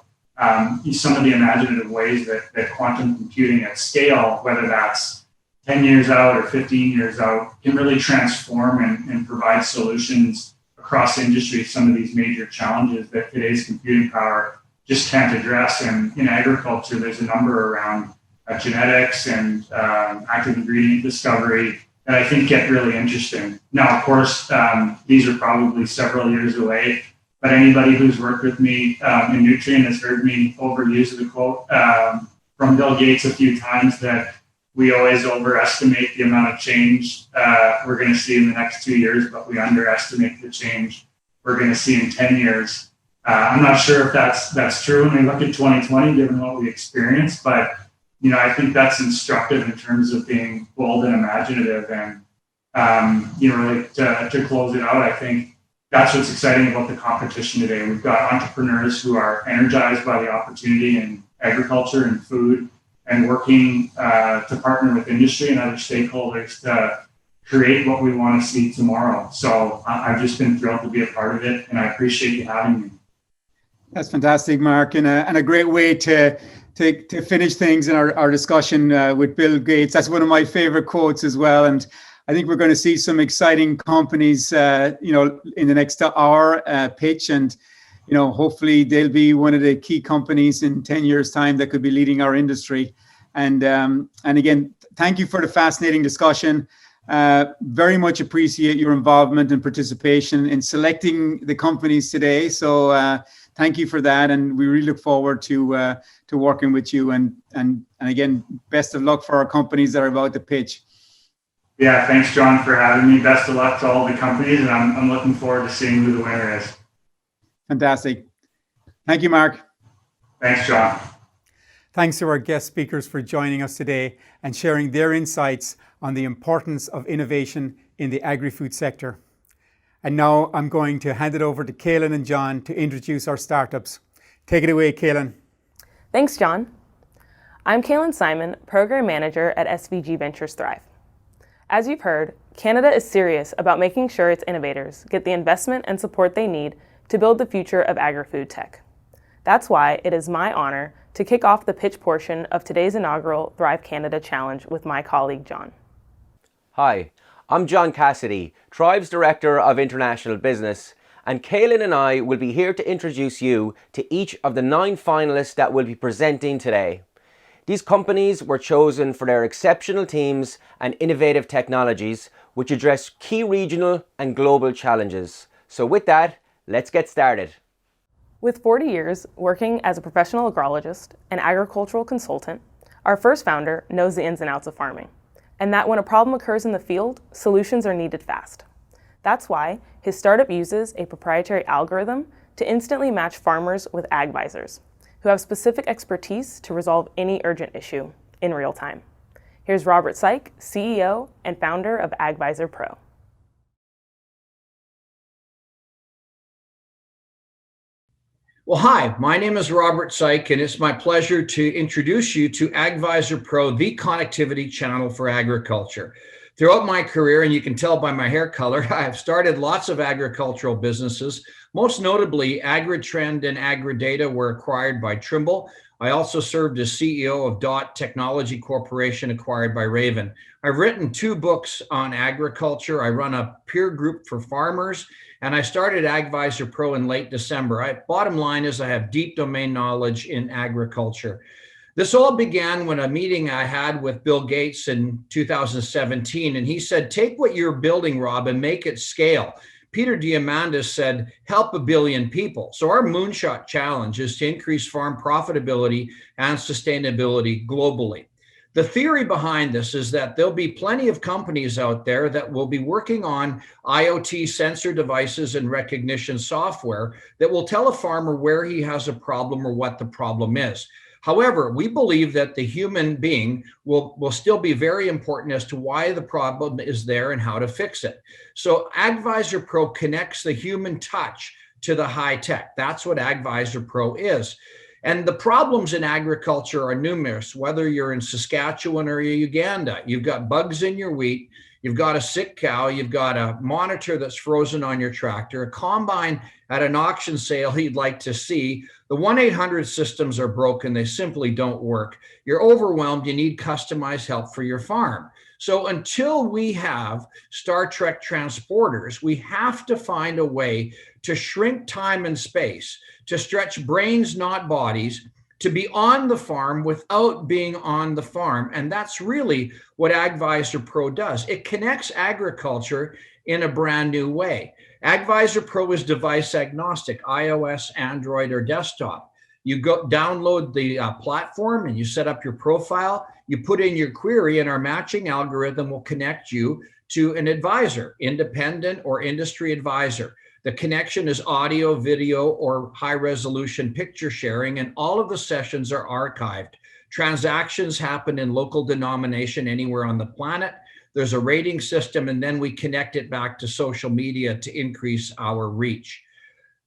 some of the imaginative ways that quantum computing at scale, whether that's 10 years out or 15 years out, can really transform and provide solutions across industry, some of these major challenges that today's computing power just can't address. And in agriculture, there's a number around genetics and active ingredient discovery that I think get really interesting. Now, of course, these are probably several years away, but anybody who's worked with me in Nutrien has heard me overuse the quote from Bill Gates a few times that we always overestimate the amount of change we're going to see in the next 2 years, but we underestimate the change we're going to see in 10 years. I'm not sure if that's true when we look at 2020, given what we experienced, but I think that's instructive in terms of being bold and imaginative. And really to close it out, I think that's what's exciting about the competition today. We've got entrepreneurs who are energized by the opportunity in agriculture and food and working to partner with industry and other stakeholders to create what we want to see tomorrow. So I've just been thrilled to be a part of it, and I appreciate you having me.
That's fantastic, Mark, and a great way to finish things in our discussion with Bill Gates. That's one of my favorite quotes as well. And I think we're going to see some exciting companies, in the next hour pitch, and hopefully they'll be one of the key companies in 10 years' time that could be leading our industry. And again, thank you for the fascinating discussion. Very much appreciate your involvement and participation in selecting the companies today. So thank you for that, and we really look forward to working with you. And again, best of luck for our companies that are about to pitch.
Yeah, thanks, John, for having me. Best of luck to all the companies, and I'm looking forward to seeing who the winner is.
Fantastic. Thank you, Mark.
Thanks, John.
Thanks to our guest speakers for joining us today and sharing their insights on the importance of innovation in the agri-food sector. And now I'm going to hand it over to Kaylin and John to introduce our startups. Take it away, Kaylin.
Thanks, John. I'm Kaylin Simon, Program Manager at SVG Ventures Thrive. As you've heard, Canada is serious about making sure its innovators get the investment and support they need to build the future of agri-food tech. That's why it is my honor to kick off the pitch portion of today's inaugural Thrive Canada Challenge with my colleague, John.
Hi, I'm John Cassidy, Thrive's Director of International Business, and Kaylin and I will be here to introduce you to each of the 9 finalists that will be presenting today. These companies were chosen for their exceptional teams and innovative technologies, which address key regional and global challenges. So with that, let's get started.
With 40 years working as a professional agrologist and agricultural consultant, our first founder knows the ins and outs of farming, and that when a problem occurs in the field, solutions are needed fast. That's why his startup uses a proprietary algorithm to instantly match farmers with AGvisors, who have specific expertise to resolve any urgent issue in real time. Here's Robert Syke, CEO and founder of AGvisorPRO.
Well, hi, my name is Robert Syke, and it's my pleasure to introduce you to AGvisorPRO, the connectivity channel for agriculture. Throughout my career, and you can tell by my hair color, I've started lots of agricultural businesses. Most notably, AgriTrend and AgriData were acquired by Trimble. I also served as CEO of DOT Technology Corporation, acquired by Raven. I've written 2 books on agriculture. I run a peer group for farmers, and I started AGvisorPRO in late December. Bottom line is I have deep domain knowledge in agriculture. This all began when a meeting I had with Bill Gates in 2017, and he said, take what you're building, Rob, and make it scale. Peter Diamandis said, help 1 billion people. So our moonshot challenge is to increase farm profitability and sustainability globally. The theory behind this is that there'll be plenty of companies out there that will be working on IoT sensor devices and recognition software that will tell a farmer where he has a problem or what the problem is. However, we believe that the human being will still be very important as to why the problem is there and how to fix it. So AGvisorPRO connects the human touch to the high tech. That's what AGvisorPRO is. And the problems in agriculture are numerous, whether you're in Saskatchewan or Uganda. You've got bugs in your wheat, you've got a sick cow, you've got a monitor that's frozen on your tractor, a combine at an auction sale you'd like to see. The 1-800 systems are broken, they simply don't work. You're overwhelmed, you need customized help for your farm. So until we have Star Trek transporters, we have to find a way to shrink time and space, to stretch brains, not bodies, to be on the farm without being on the farm. And that's really what AGvisorPRO does. It connects agriculture in a brand new way. AGvisorPRO is device agnostic, iOS, Android, or desktop. You go download the platform and you set up your profile, you put in your query, and our matching algorithm will connect you to an advisor, independent or industry advisor. The connection is audio, video, or high resolution picture sharing, and all of the sessions are archived. Transactions happen in local denomination anywhere on the planet. There's a rating system, and then we connect it back to social media to increase our reach.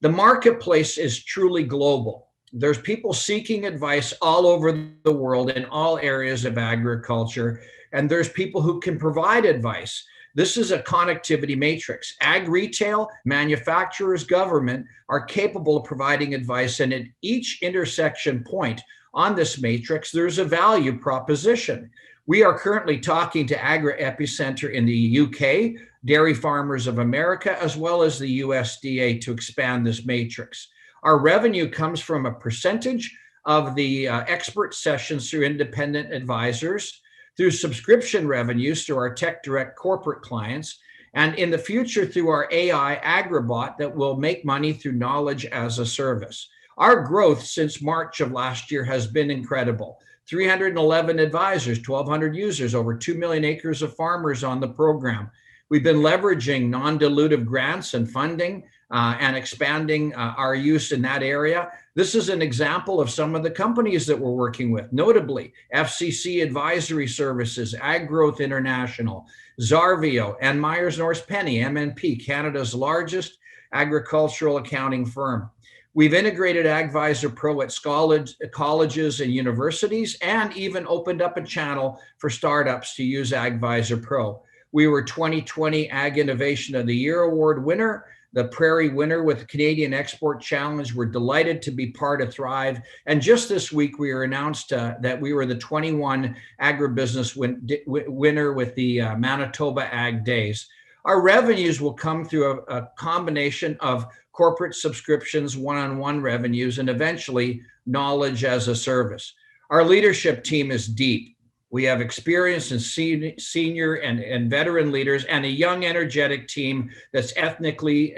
The marketplace is truly global. There's people seeking advice all over the world in all areas of agriculture, and there's people who can provide advice. This is a connectivity matrix. Ag retail, manufacturers, government are capable of providing advice, and at each intersection point on this matrix, there's a value proposition. We are currently talking to Agri Epicenter in the UK, Dairy Farmers of America, as well as the USDA to expand this matrix. Our revenue comes from a percentage of the expert sessions through independent advisors, through subscription revenues through our Tech Direct corporate clients, and in the future through our AI Agribot that will make money through knowledge as a service. Our growth since March of last year has been incredible. 311 advisors, 1,200 users, over 2 million acres of farmers on the program. We've been leveraging non-dilutive grants and funding and expanding our use in that area. This is an example of some of the companies that we're working with, notably FCC Advisory Services, Ag Growth International, Zarvio, and Myers Norris Penny, MNP, Canada's largest agricultural accounting firm. We've integrated AGvisorPRO at colleges and universities, and even opened up a channel for startups to use AGvisorPRO. We were 2020 Ag Innovation of the Year Award winner, the Prairie winner with the Canadian Export Challenge. We're delighted to be part of Thrive. And just this week, we were announced that we were the 21 agribusiness winner with the Manitoba Ag Days. Our revenues will come through a combination of corporate subscriptions, one-on-one revenues, and eventually knowledge as a service. Our leadership team is deep. We have experienced and senior and veteran leaders, and a young, energetic team that's ethnically,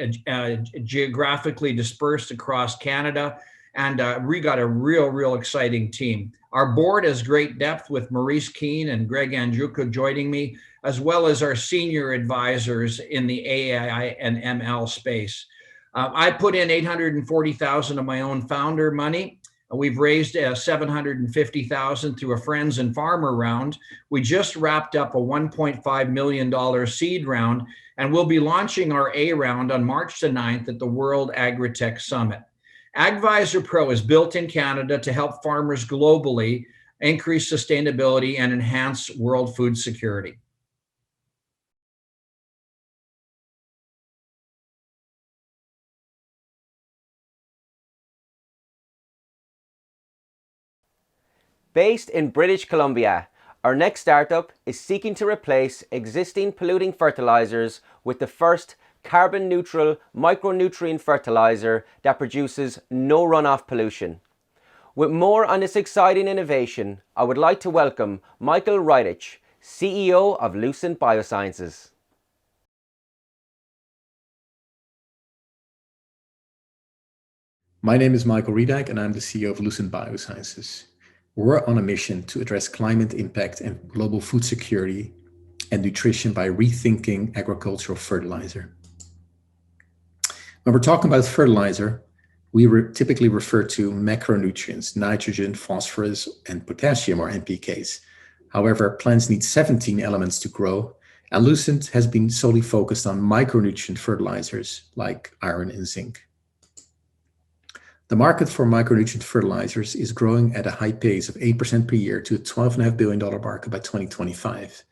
geographically dispersed across Canada. And we got a real exciting team. Our board has great depth with Maurice Keane and Greg Andruka joining me, as well as our senior advisors in the AI and ML space. I put in $840,000 of my own founder money. We've raised $750,000 through a friends and farmer round. We just wrapped up a $1.5 million seed round, and we'll be launching our A round on March the 9th at the World Agritech Summit. AGvisorPRO is built in Canada to help farmers globally increase sustainability and enhance world food security.
Based in British Columbia, our next startup is seeking to replace existing polluting fertilizers with the first carbon-neutral micronutrient fertilizer that produces no runoff pollution. With more on this exciting innovation, I would like to welcome Michael Rydich, CEO of Lucent BioSciences.
My name is Michael Rydich, and I'm the CEO of Lucent BioSciences. We're on a mission to address climate impact and global food security and nutrition by rethinking agricultural fertilizer. When we're talking about fertilizer, we typically refer to macronutrients, nitrogen, phosphorus, and potassium, or NPKs. However, plants need 17 elements to grow, and Lucent has been solely focused on micronutrient fertilizers like iron and zinc. The market for micronutrient fertilizers is growing at a high pace of 8% per year to a $12.5 billion market by 2025.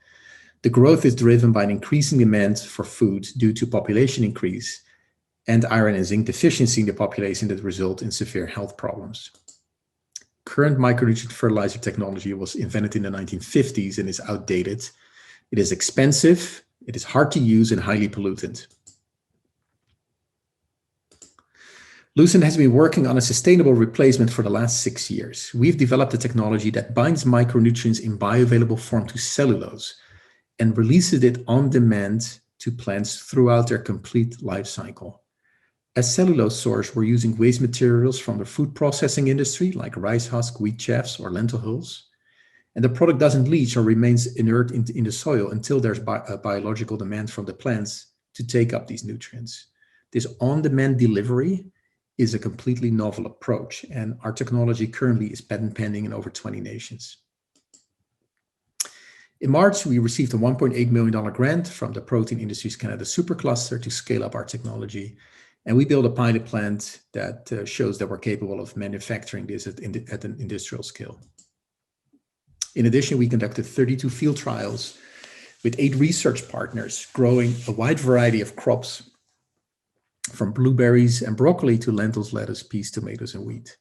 The growth is driven by an increasing demand for food due to population increase and iron and zinc deficiency in the population that result in severe health problems. Current micronutrient fertilizer technology was invented in the 1950s and is outdated. It is expensive, it is hard to use, and highly pollutant. Lucent has been working on a sustainable replacement for the last 6 years. We've developed a technology that binds micronutrients in bioavailable form to cellulose and releases it on demand to plants throughout their complete life cycle. As cellulose source, we're using waste materials from the food processing industry, like rice husk, wheat chaffs, or lentil hulls. And the product doesn't leach or remains inert in the soil until there's a biological demand from the plants to take up these nutrients. This on-demand delivery is a completely novel approach, and our technology currently is patent pending in over 20 nations. In March, we received a $1.8 million grant from the Protein Industries Canada Supercluster to scale up our technology. And we built a pilot plant that shows that we're capable of manufacturing this at an industrial scale. In addition, we conducted 32 field trials with 8 research partners, growing a wide variety of crops from blueberries and broccoli to lentils, lettuce, peas, tomatoes, and wheat.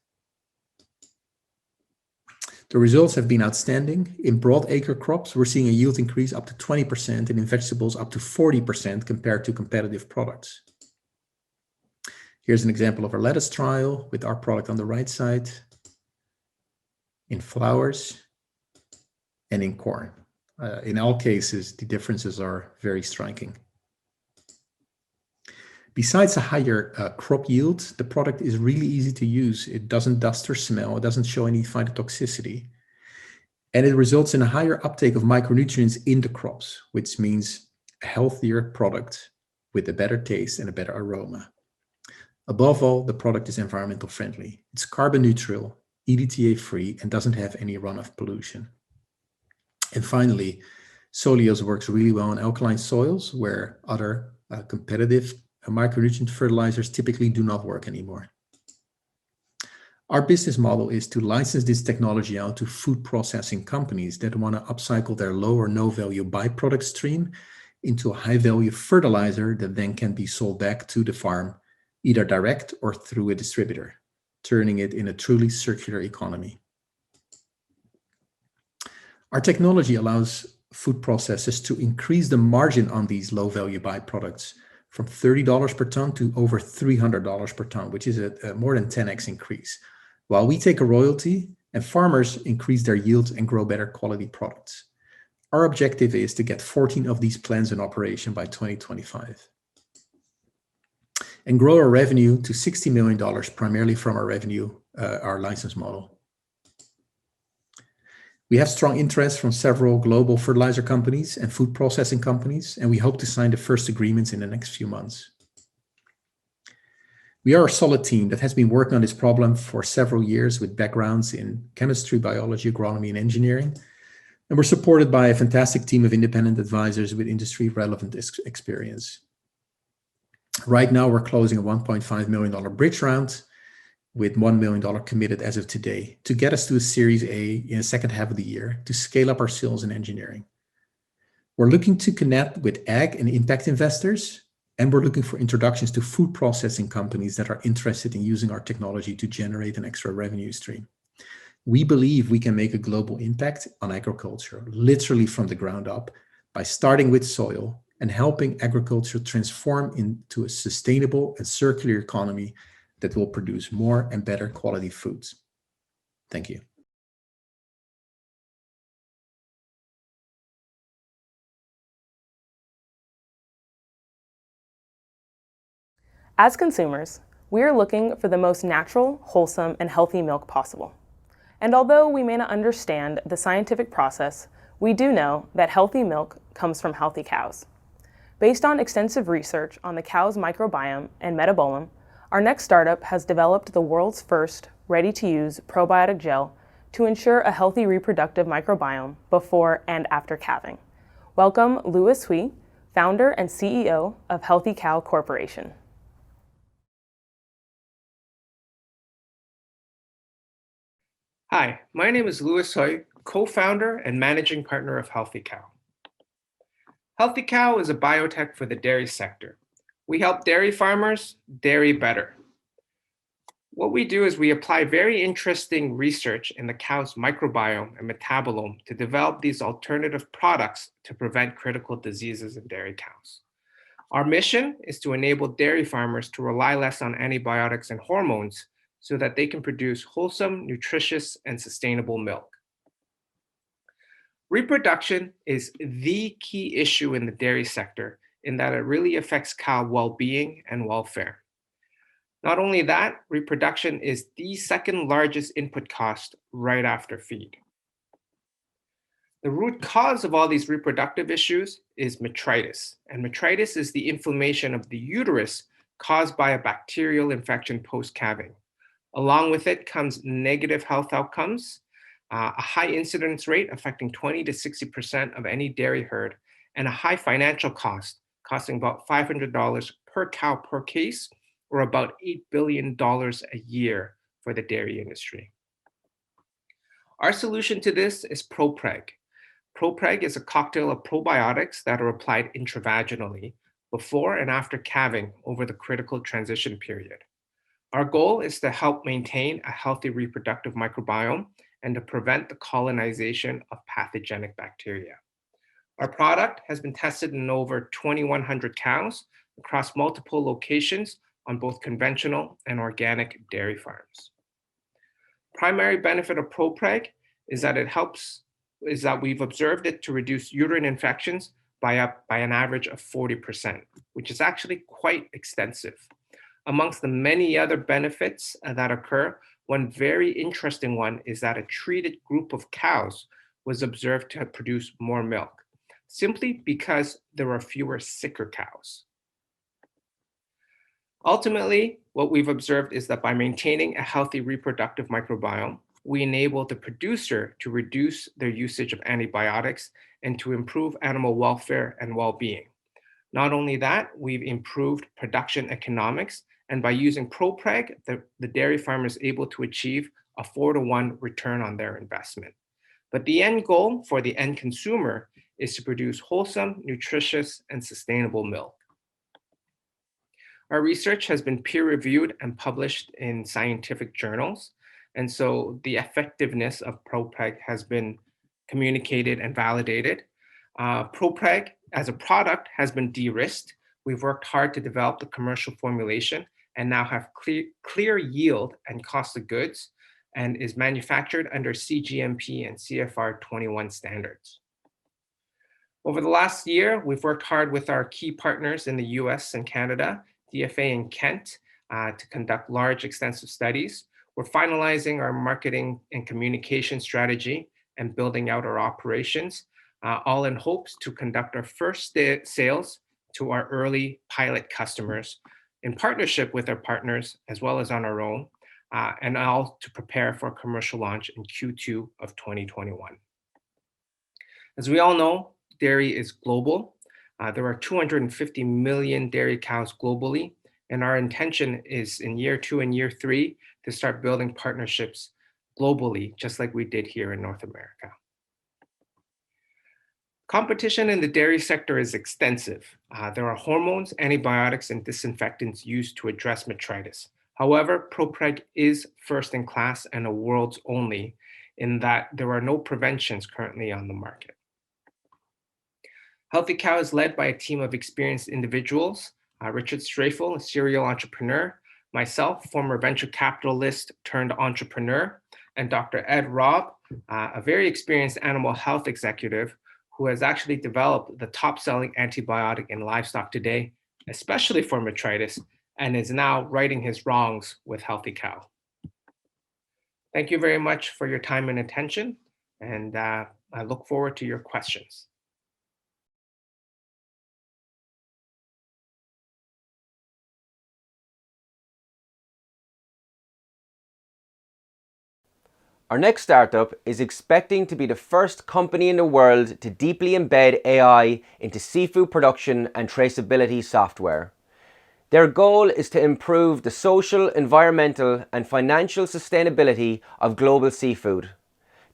The results have been outstanding. In broad acre crops, we're seeing a yield increase up to 20%, and in vegetables up to 40% compared to competitive products. Here's an example of our lettuce trial with our product on the right side, in flowers and in corn. In all cases, the differences are very striking. Besides a higher crop yield, the product is really easy to use. It doesn't dust or smell. It doesn't show any phytotoxicity. And it results in a higher uptake of micronutrients in the crops, which means a healthier product with a better taste and a better aroma. Above all, the product is environmental friendly. It's carbon neutral, EDTA free, and doesn't have any runoff pollution. And finally, Solios works really well in alkaline soils where other competitive micronutrient fertilizers typically do not work anymore. Our business model is to license this technology out to food processing companies that want to upcycle their low or no value byproduct stream into a high value fertilizer that then can be sold back to the farm, either direct or through a distributor, turning it in a truly circular economy. Our technology allows food processors to increase the margin on these low value byproducts from $30 per ton to over $300 per ton, which is a more than 10x increase, while we take a royalty and farmers increase their yields and grow better quality products. Our objective is to get 14 of these plants in operation by 2025 and grow our revenue to $60 million, primarily from our license model. We have strong interest from several global fertilizer companies and food processing companies, and we hope to sign the first agreements in the next few months. We are a solid team that has been working on this problem for several years with backgrounds in chemistry, biology, agronomy, and engineering. And we're supported by a fantastic team of independent advisors with industry relevant experience. Right now, we're closing a $1.5 million bridge round with $1 million committed as of today to get us to a Series A in the second half of the year to scale up our sales and engineering. We're looking to connect with ag and impact investors, and we're looking for introductions to food processing companies that are interested in using our technology to generate an extra revenue stream. We believe we can make a global impact on agriculture, literally from the ground up, by starting with soil and helping agriculture transform into a sustainable and circular economy that will produce more and better quality foods. Thank you.
As consumers, we are looking for the most natural, wholesome, and healthy milk possible. And although we may not understand the scientific process, we do know that healthy milk comes from healthy cows. Based on extensive research on the cow's microbiome and metabolome, our next startup has developed the world's first ready-to-use probiotic gel to ensure a healthy reproductive microbiome before and after calving. Welcome Louis Hui, founder and CEO of Healthy Cow Corporation.
Hi, my name is Louis Hui, co-founder and managing partner of Healthy Cow. Healthy Cow is a biotech for the dairy sector. We help dairy farmers dairy better. What we do is we apply very interesting research in the cow's microbiome and metabolome to develop these alternative products to prevent critical diseases in dairy cows. Our mission is to enable dairy farmers to rely less on antibiotics and hormones so that they can produce wholesome, nutritious, and sustainable milk. Reproduction is the key issue in the dairy sector in that it really affects cow well-being and welfare. Not only that, reproduction is the second largest input cost right after feed. The root cause of all these reproductive issues is metritis, and metritis is the inflammation of the uterus caused by a bacterial infection post-calving. Along with it comes negative health outcomes a high incidence rate affecting 20 to 60% of any dairy herd, and a high financial cost, costing about $500 per cow per case, or about $8 billion a year for the dairy industry. Our solution to this is Propreg. Propreg is a cocktail of probiotics that are applied intravaginally before and after calving over the critical transition period. Our goal is to help maintain a healthy reproductive microbiome and to prevent the colonization of pathogenic bacteria. Our product has been tested in over 2,100 cows across multiple locations on both conventional and organic dairy farms. Primary benefit of Propreg is that we've observed it to reduce uterine infections by an average of 40%, which is actually quite extensive. Amongst the many other benefits that occur, one very interesting one is that a treated group of cows was observed to produce more milk, simply because there are fewer sicker cows. Ultimately, what we've observed is that by maintaining a healthy reproductive microbiome, we enable the producer to reduce their usage of antibiotics and to improve animal welfare and well-being. Not only that, we've improved production economics, and by using Propreg, the dairy farmer is able to achieve a 4-to-1 return on their investment. But the end goal for the end consumer is to produce wholesome, nutritious, and sustainable milk. Our research has been peer-reviewed and published in scientific journals, and so the effectiveness of Propreg has been communicated and validated. Propreg as a product has been de-risked. We've worked hard to develop the commercial formulation and now have clear yield and cost of goods, and is manufactured under CGMP and CFR 21 standards. Over the last year, we've worked hard with our key partners in the US and Canada, DFA and Kent, to conduct large, extensive studies. We're finalizing our marketing and communication strategy and building out our operations, all in hopes to conduct our first sales to our early pilot customers in partnership with our partners as well as on our own, and all to prepare for a commercial launch in Q2 of 2021. As we all know, dairy is global. There are 250 million dairy cows globally, and our intention is in year 2 and year 3 to start building partnerships globally, just like we did here in North America. Competition in the dairy sector is extensive. There are hormones, antibiotics, and disinfectants used to address metritis. However, Propreg is first in class and a world's only, in that there are no preventions currently on the market. Healthy Cow is led by a team of experienced individuals, Richard Strafel, a serial entrepreneur, myself, former venture capitalist turned entrepreneur, and Dr. Ed Robb, a very experienced animal health executive who has actually developed the top-selling antibiotic in livestock today, especially for metritis, and is now righting his wrongs with Healthy Cow. Thank you very much for your time and attention, and I look forward to your questions.
Our next startup is expecting to be the first company in the world to deeply embed AI into seafood production and traceability software. Their goal is to improve the social, environmental, and financial sustainability of global seafood.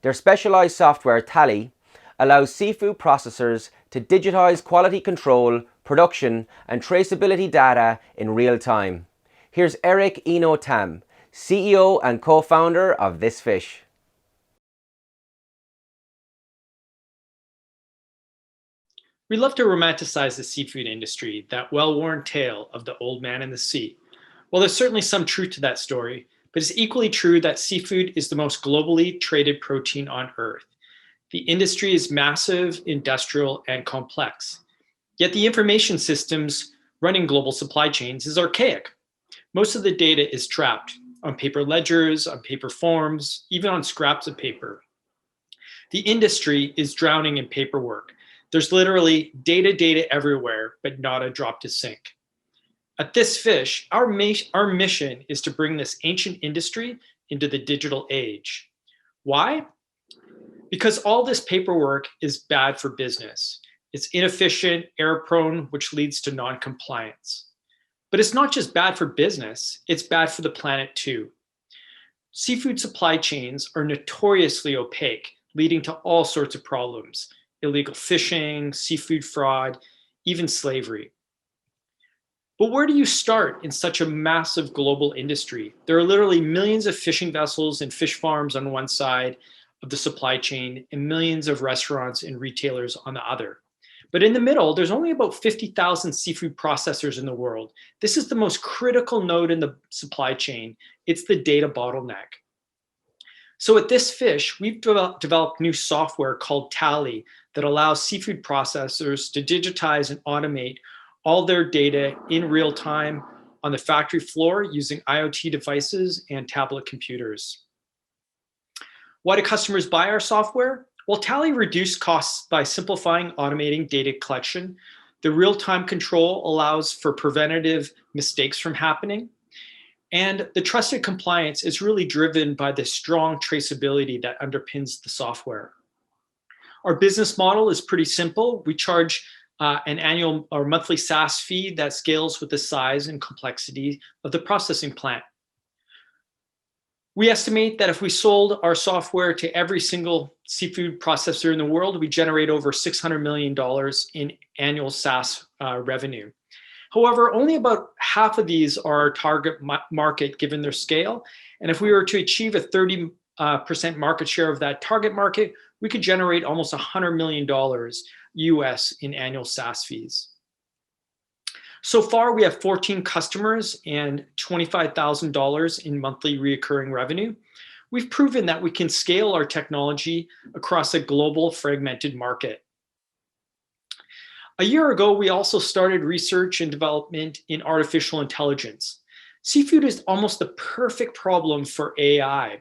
Their specialized software, Tally, allows seafood processors to digitize quality control, production, and traceability data in real time. Here's Eric Eno Tam, CEO and co-founder of ThisFish.
We love to romanticize the seafood industry, that well-worn tale of the old man and the sea. Well, there's certainly some truth to that story, but it's equally true that seafood is the most globally traded protein on Earth. The industry is massive, industrial, and complex. Yet the information systems running global supply chains is archaic. Most of the data is trapped on paper ledgers, on paper forms, even on scraps of paper. The industry is drowning in paperwork. There's literally data everywhere, but not a drop to sink. At ThisFish, our mission is to bring this ancient industry into the digital age. Why? because all this paperwork is bad for business. It's inefficient, error-prone, which leads to non-compliance. But it's not just bad for business, it's bad for the planet too. Seafood supply chains are notoriously opaque, leading to all sorts of problems: illegal fishing, seafood fraud, even slavery. But where do you start in such a massive global industry? There are literally millions of fishing vessels and fish farms on one side of the supply chain and millions of restaurants and retailers on the other. But in the middle, there's only about 50,000 seafood processors in the world. This is the most critical node in the supply chain. It's the data bottleneck. So at ThisFish, we've developed new software called Tally that allows seafood processors to digitize and automate all their data in real time on the factory floor using IoT devices and tablet computers. Why do customers buy our software? Well, Tally reduced costs by simplifying automating data collection. The real-time control allows for preventative mistakes from happening. And the trusted compliance is really driven by the strong traceability that underpins the software. Our business model is pretty simple. We charge an annual or monthly SaaS fee that scales with the size and complexity of the processing plant. We estimate that if we sold our software to every single seafood processor in the world, we generate over $600 million in annual SaaS revenue. However, only about half of these are our target market given their scale. And if we were to achieve a 30% market share of that target market, we could generate almost $100 million US in annual SaaS fees. So far, we have 14 customers and $25,000 in monthly recurring revenue. We've proven that we can scale our technology across a global fragmented market. A year ago, we also started research and development in artificial intelligence. Seafood is almost the perfect problem for AI.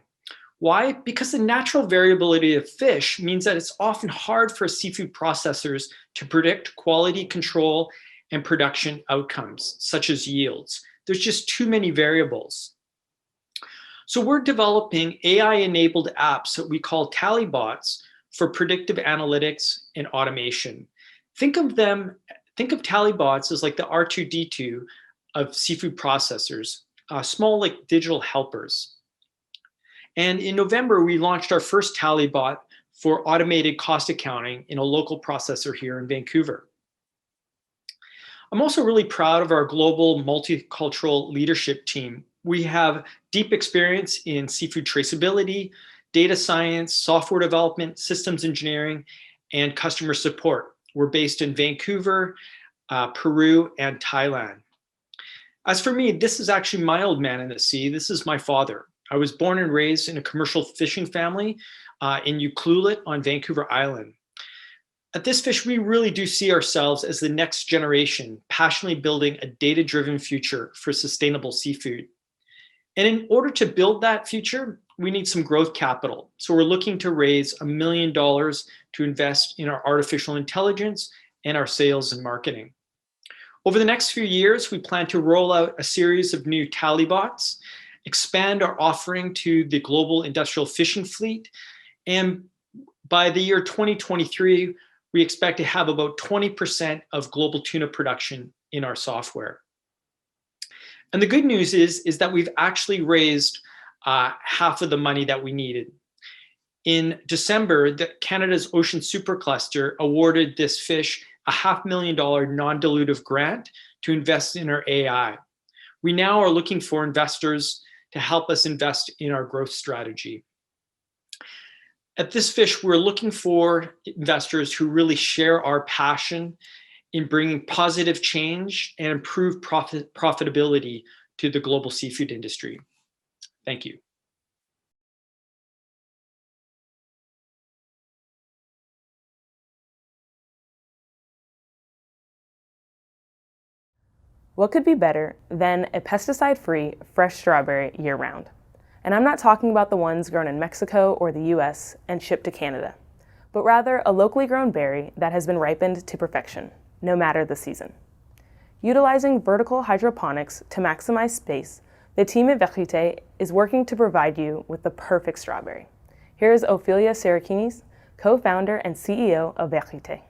Why? Because the natural variability of fish means that it's often hard for seafood processors to predict quality control and production outcomes, such as yields. There's just too many variables. So we're developing AI-enabled apps that we call Tally bots for predictive analytics and automation. Think of Tally bots as like the R2-D2 of seafood processors, small like digital helpers. And in November, we launched our first Tally bot for automated cost accounting in a local processor here in Vancouver. I'm also really proud of our global multicultural leadership team. We have deep experience in seafood traceability, data science, software development, systems engineering, and customer support. We're based in Vancouver, Peru, and Thailand. As for me, this is actually my old man in the sea. This is my father. I was born and raised in a commercial fishing family in Ucluelet on Vancouver Island. At ThisFish, we really do see ourselves as the next generation, passionately building a data-driven future for sustainable seafood. And in order to build that future, we need some growth capital. So we're looking to raise $1 million to invest in our artificial intelligence and our sales and marketing. Over the next few years, we plan to roll out a series of new Tally bots, expand our offering to the global industrial fishing fleet, and by the year 2023, we expect to have about 20% of global tuna production in our software. And the good news is that we've actually raised half of the money that we needed. In December, Canada's Ocean Supercluster awarded ThisFish a $500,000 non-dilutive grant to invest in our AI. We now are looking for investors to help us invest in our growth strategy. At ThisFish, we're looking for investors who really share our passion in bringing positive change and improved profitability to the global seafood industry. Thank you.
What could be better than a pesticide-free fresh strawberry year-round? And I'm not talking about the ones grown in Mexico or the US and shipped to Canada, but rather a locally grown berry that has been ripened to perfection, no matter the season. Utilizing vertical hydroponics to maximize space, the team at Vertité is working to provide you with the perfect strawberry. Here is Ophelia Sarakinis, co-founder and CEO of Vertité.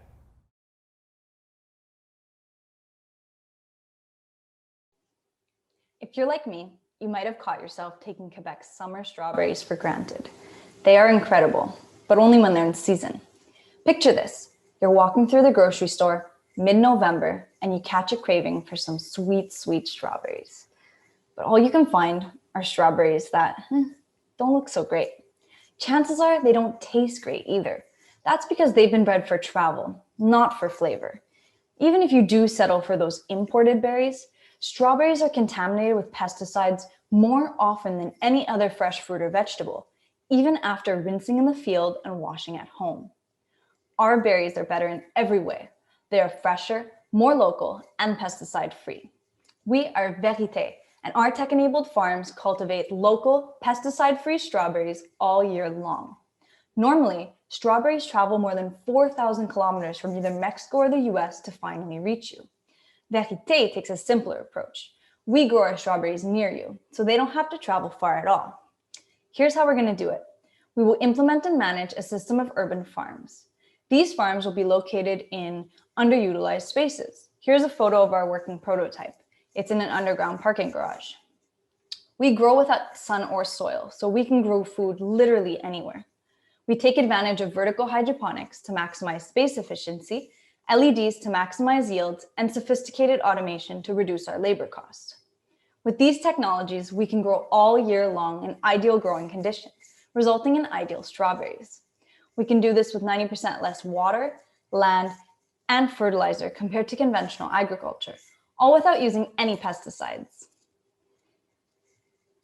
If you're like me, you might have caught yourself taking Quebec's summer strawberries for granted. They are incredible, but only when they're in season. Picture this. You're walking through the grocery store mid-November and you catch a craving for some sweet, sweet strawberries. But all you can find are strawberries that don't look so great. Chances are they don't taste great either. That's because they've been bred for travel, not for flavor. Even if you do settle for those imported berries, strawberries are contaminated with pesticides more often than any other fresh fruit or vegetable, even after rinsing in the field and washing at home. Our berries are better in every way. They are fresher, more local, and pesticide-free. We are Vertité, and our tech-enabled farms cultivate local, pesticide-free strawberries all year long. Normally, strawberries travel more than 4,000 kilometers from either Mexico or the US to finally reach you. Vertité takes a simpler approach. We grow our strawberries near you, so they don't have to travel far at all. Here's how we're going to do it. We will implement and manage a system of urban farms. These farms will be located in underutilized spaces. Here's a photo of our working prototype. It's in an underground parking garage. We grow without sun or soil, so we can grow food literally anywhere. We take advantage of vertical hydroponics to maximize space efficiency, LEDs to maximize yields, and sophisticated automation to reduce our labor costs. With these technologies, we can grow all year long in ideal growing conditions, resulting in ideal strawberries. We can do this with 90% less water, land, and fertilizer compared to conventional agriculture, all without using any pesticides.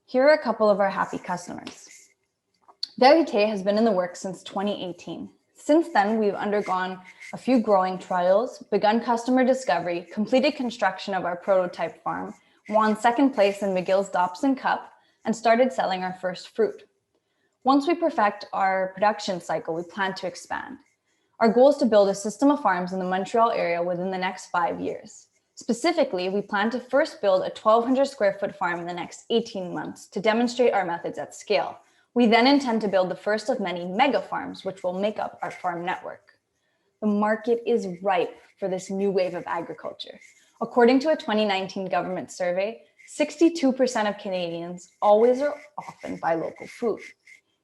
Here are a couple of our happy customers. Vertité has been in the works since 2018. Since then, we've undergone a few growing trials, begun customer discovery, completed construction of our prototype farm, won second place in McGill's Dobson Cup, and started selling our first fruit. Once we perfect our production cycle, we plan to expand. Our goal is to build a system of farms in the Montreal area within the next 5 years. Specifically, we plan to first build a 1,200 square foot farm in the next 18 months to demonstrate our methods at scale. We then intend to build the first of many mega farms, which will make up our farm network. The market is ripe for this new wave of agriculture. According to a 2019 government survey, 62% of Canadians always or often buy local food.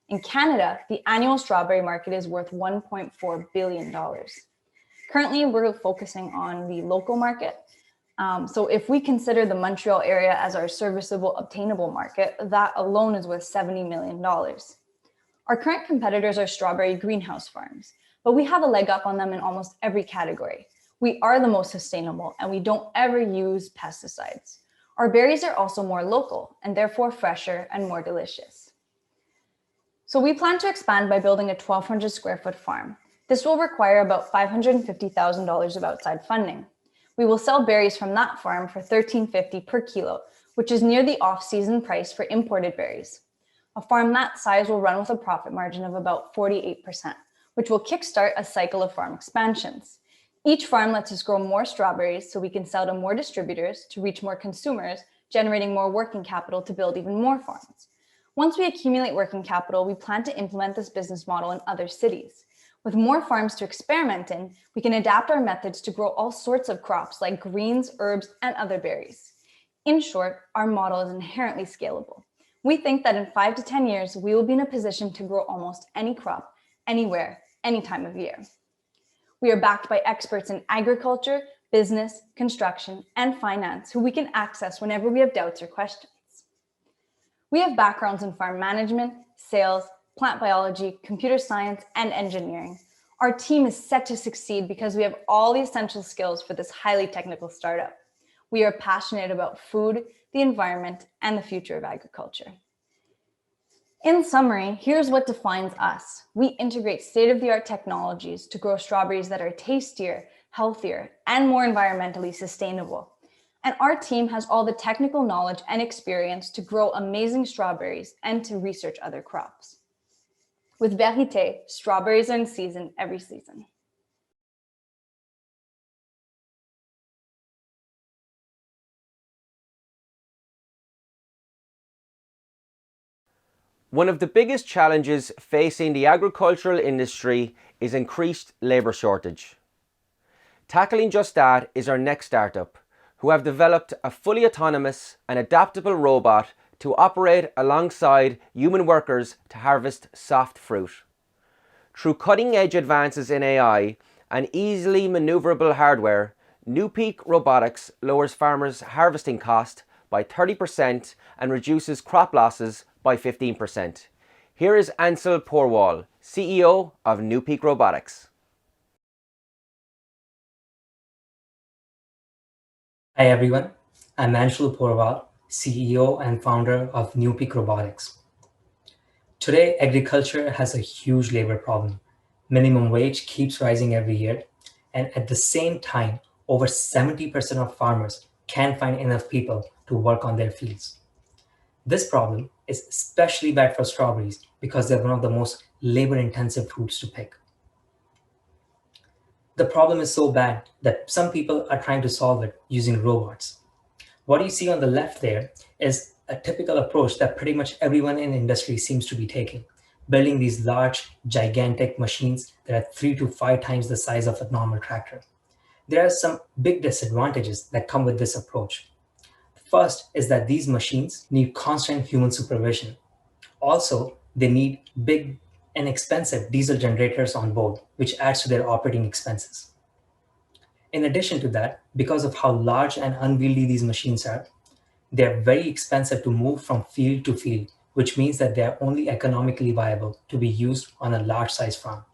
In Canada, the annual strawberry market is worth $1.4 billion. Currently, we're focusing on the local market. So if we consider the Montreal area as our serviceable, obtainable market, that alone is worth $70 million. Our current competitors are strawberry greenhouse farms, but we have a leg up on them in almost every category. We are the most sustainable, and we don't ever use pesticides. Our berries are also more local, and therefore fresher and more delicious. So we plan to expand by building a 1,200 square foot farm. This will require about $550,000 of outside funding. We will sell berries from that farm for $13.50 per kilo, which is near the off-season price for imported berries. A farm that size will run with a profit margin of about 48%, which will kickstart a cycle of farm expansions. Each farm lets us grow more strawberries so we can sell to more distributors to reach more consumers, generating more working capital to build even more farms. Once we accumulate working capital, we plan to implement this business model in other cities. With more farms to experiment in, we can adapt our methods to grow all sorts of crops like greens, herbs, and other berries. In short, our model is inherently scalable. We think that in 5 to 10 years, we will be in a position to grow almost any crop, anywhere, any time of year. We are backed by experts in agriculture, business, construction, and finance who we can access whenever we have doubts or questions. We have backgrounds in farm management, sales, plant biology, computer science, and engineering. Our team is set to succeed because we have all the essential skills for this highly technical startup. We are passionate about food, the environment, and the future of agriculture. In summary, here's what defines us. We integrate state-of-the-art technologies to grow strawberries that are tastier, healthier, and more environmentally sustainable. And our team has all the technical knowledge and experience to grow amazing strawberries and to research other crops. With Vertité, strawberries are in season every season.
One of the biggest challenges facing the agricultural industry is increased labour shortage. Tackling just that is our next startup, who have developed a fully autonomous and adaptable robot to operate alongside human workers to harvest soft fruit. Through cutting-edge advances in AI and easily maneuverable hardware, Neupeak Robotics lowers farmers' harvesting cost by 30% and reduces crop losses by 15%. Here is Ansel Porwal, CEO of Neupeak Robotics.
Hi everyone, I'm Ansel Porwal, CEO and founder of Neupeak Robotics. Today, agriculture has a huge labor problem. Minimum wage keeps rising every year, and at the same time, over 70% of farmers can't find enough people to work on their fields. This problem is especially bad for strawberries because they're one of the most labor-intensive fruits to pick. The problem is so bad that some people are trying to solve it using robots. What you see on the left there is a typical approach that pretty much everyone in the industry seems to be taking, building these large, gigantic machines that are 3 to 5 times the size of a normal tractor. There are some big disadvantages that come with this approach. First is that these machines need constant human supervision. Also, they need big and expensive diesel generators on board, which adds to their operating expenses. In addition to that, because of how large and unwieldy these machines are, they're very expensive to move from field to field, which means that they're only economically viable to be used on a large size farm.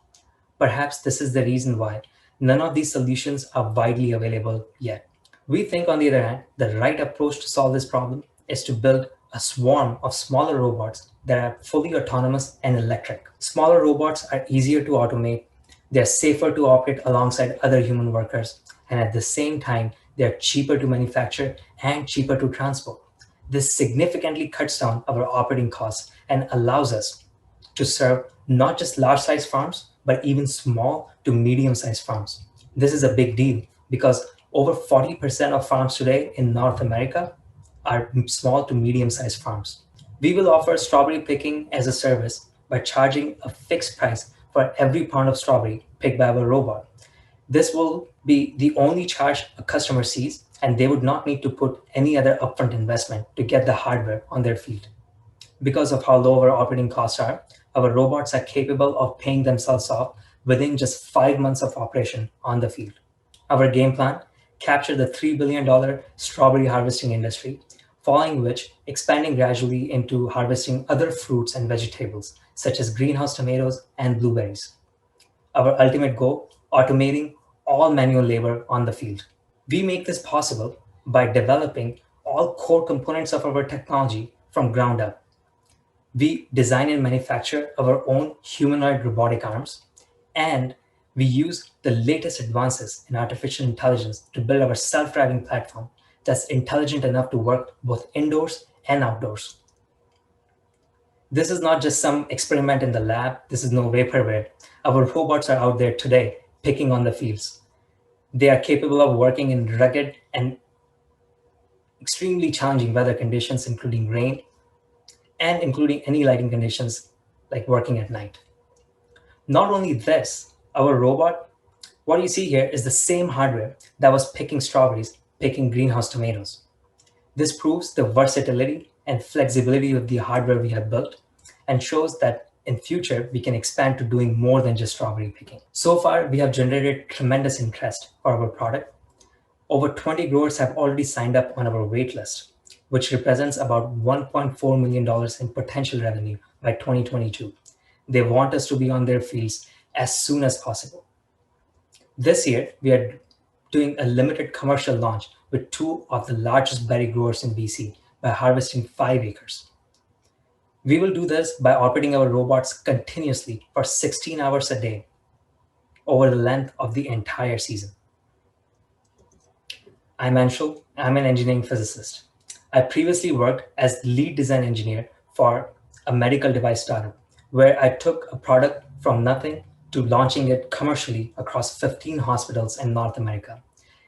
Perhaps this is the reason why none of these solutions are widely available yet. We think, on the other hand, the right approach to solve this problem is to build a swarm of smaller robots that are fully autonomous and electric. Smaller robots are easier to automate, they're safer to operate alongside other human workers, and at the same time, they're cheaper to manufacture and cheaper to transport. This significantly cuts down our operating costs and allows us to serve not just large-sized farms, but even small to medium-sized farms. This is a big deal because over 40% of farms today in North America are small to medium-sized farms. We will offer strawberry picking as a service by charging a fixed price for every pound of strawberry picked by our robot. This will be the only charge a customer sees, and they would not need to put any other upfront investment to get the hardware on their field. Because of how low our operating costs are, our robots are capable of paying themselves off within just 5 months of operation on the field. Our game plan: capture the $3 billion strawberry harvesting industry, following which expanding gradually into harvesting other fruits and vegetables, such as greenhouse tomatoes and blueberries. Our ultimate goal: automating all manual labor on the field. We make this possible by developing all core components of our technology from ground up. We design and manufacture our own humanoid robotic arms, and we use the latest advances in artificial intelligence to build our self-driving platform that's intelligent enough to work both indoors and outdoors. This is not just some experiment in the lab. This is no vaporware. Our robots are out there today, picking on the fields. They are capable of working in rugged and extremely challenging weather conditions, including rain, and including any lighting conditions like working at night. Not only this, our robot, what you see here is the same hardware that was picking strawberries, picking greenhouse tomatoes. This proves the versatility and flexibility of the hardware we have built and shows that in future, we can expand to doing more than just strawberry picking. So far, we have generated tremendous interest for our product. Over 20 growers have already signed up on our wait list, which represents about $1.4 million in potential revenue by 2022. They want us to be on their fields as soon as possible. This year, we are doing a limited commercial launch with 2 of the largest berry growers in BC by harvesting 5 acres. We will do this by operating our robots continuously for 16 hours a day over the length of the entire season. I'm Anshul. I'm an engineering physicist. I previously worked as lead design engineer for a medical device startup, where I took a product from nothing to launching it commercially across 15 hospitals in North America.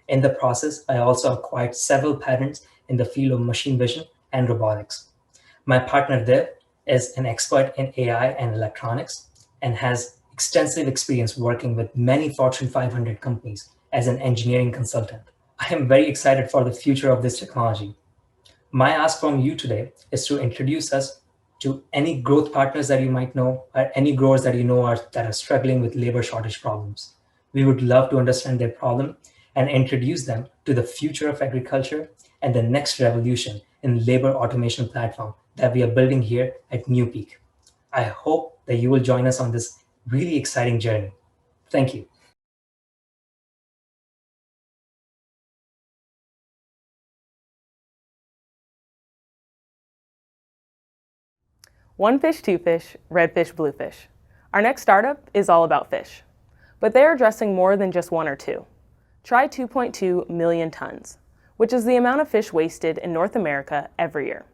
In the process, I also acquired several patents in the field of machine vision and robotics. My partner there is an expert in AI and electronics and has extensive experience working with many Fortune 500 companies as an engineering consultant. I am very excited for the future of this technology. My ask from you today is to introduce us to any growth partners that you might know, or any growers that you know that are struggling with labor shortage problems. We would love to understand their problem and introduce them to the future of agriculture and the next revolution in labor automation platform that we are building here at Neupeak. I hope that you will join us on this really exciting journey. Thank you.
One fish, two fish, red fish, blue fish. Our next startup is all about fish, but they are addressing more than just one or two. Try 2.2 million tons, which is the amount of fish wasted in North America every year.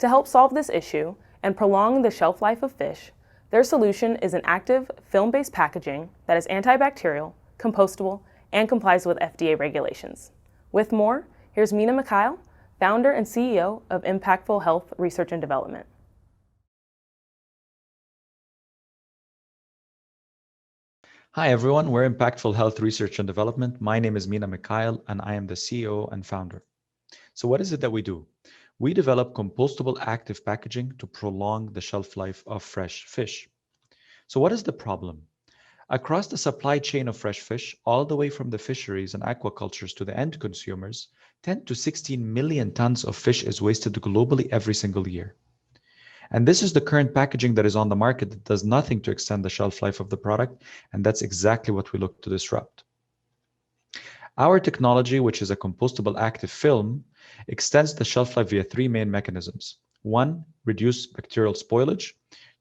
To help solve this issue and prolong the shelf life of fish, their solution is an active film-based packaging that is antibacterial, compostable, and complies with FDA regulations. With more, here's Mina Mikhail, founder and CEO of Impactful Health Research and Development.
Hi everyone, we're Impactful Health Research and Development. My name is Mina Mikhail and I am the CEO and founder. So what is it that we do? We develop compostable active packaging to prolong the shelf life of fresh fish. So what is the problem? Across the supply chain of fresh fish, all the way from the fisheries and aquacultures to the end consumers, 10 to 16 million tons of fish is wasted globally every single year. And this is the current packaging that is on the market that does nothing to extend the shelf life of the product, and that's exactly what we look to disrupt. Our technology, which is a compostable active film, extends the shelf life via three main mechanisms. One, reduce bacterial spoilage.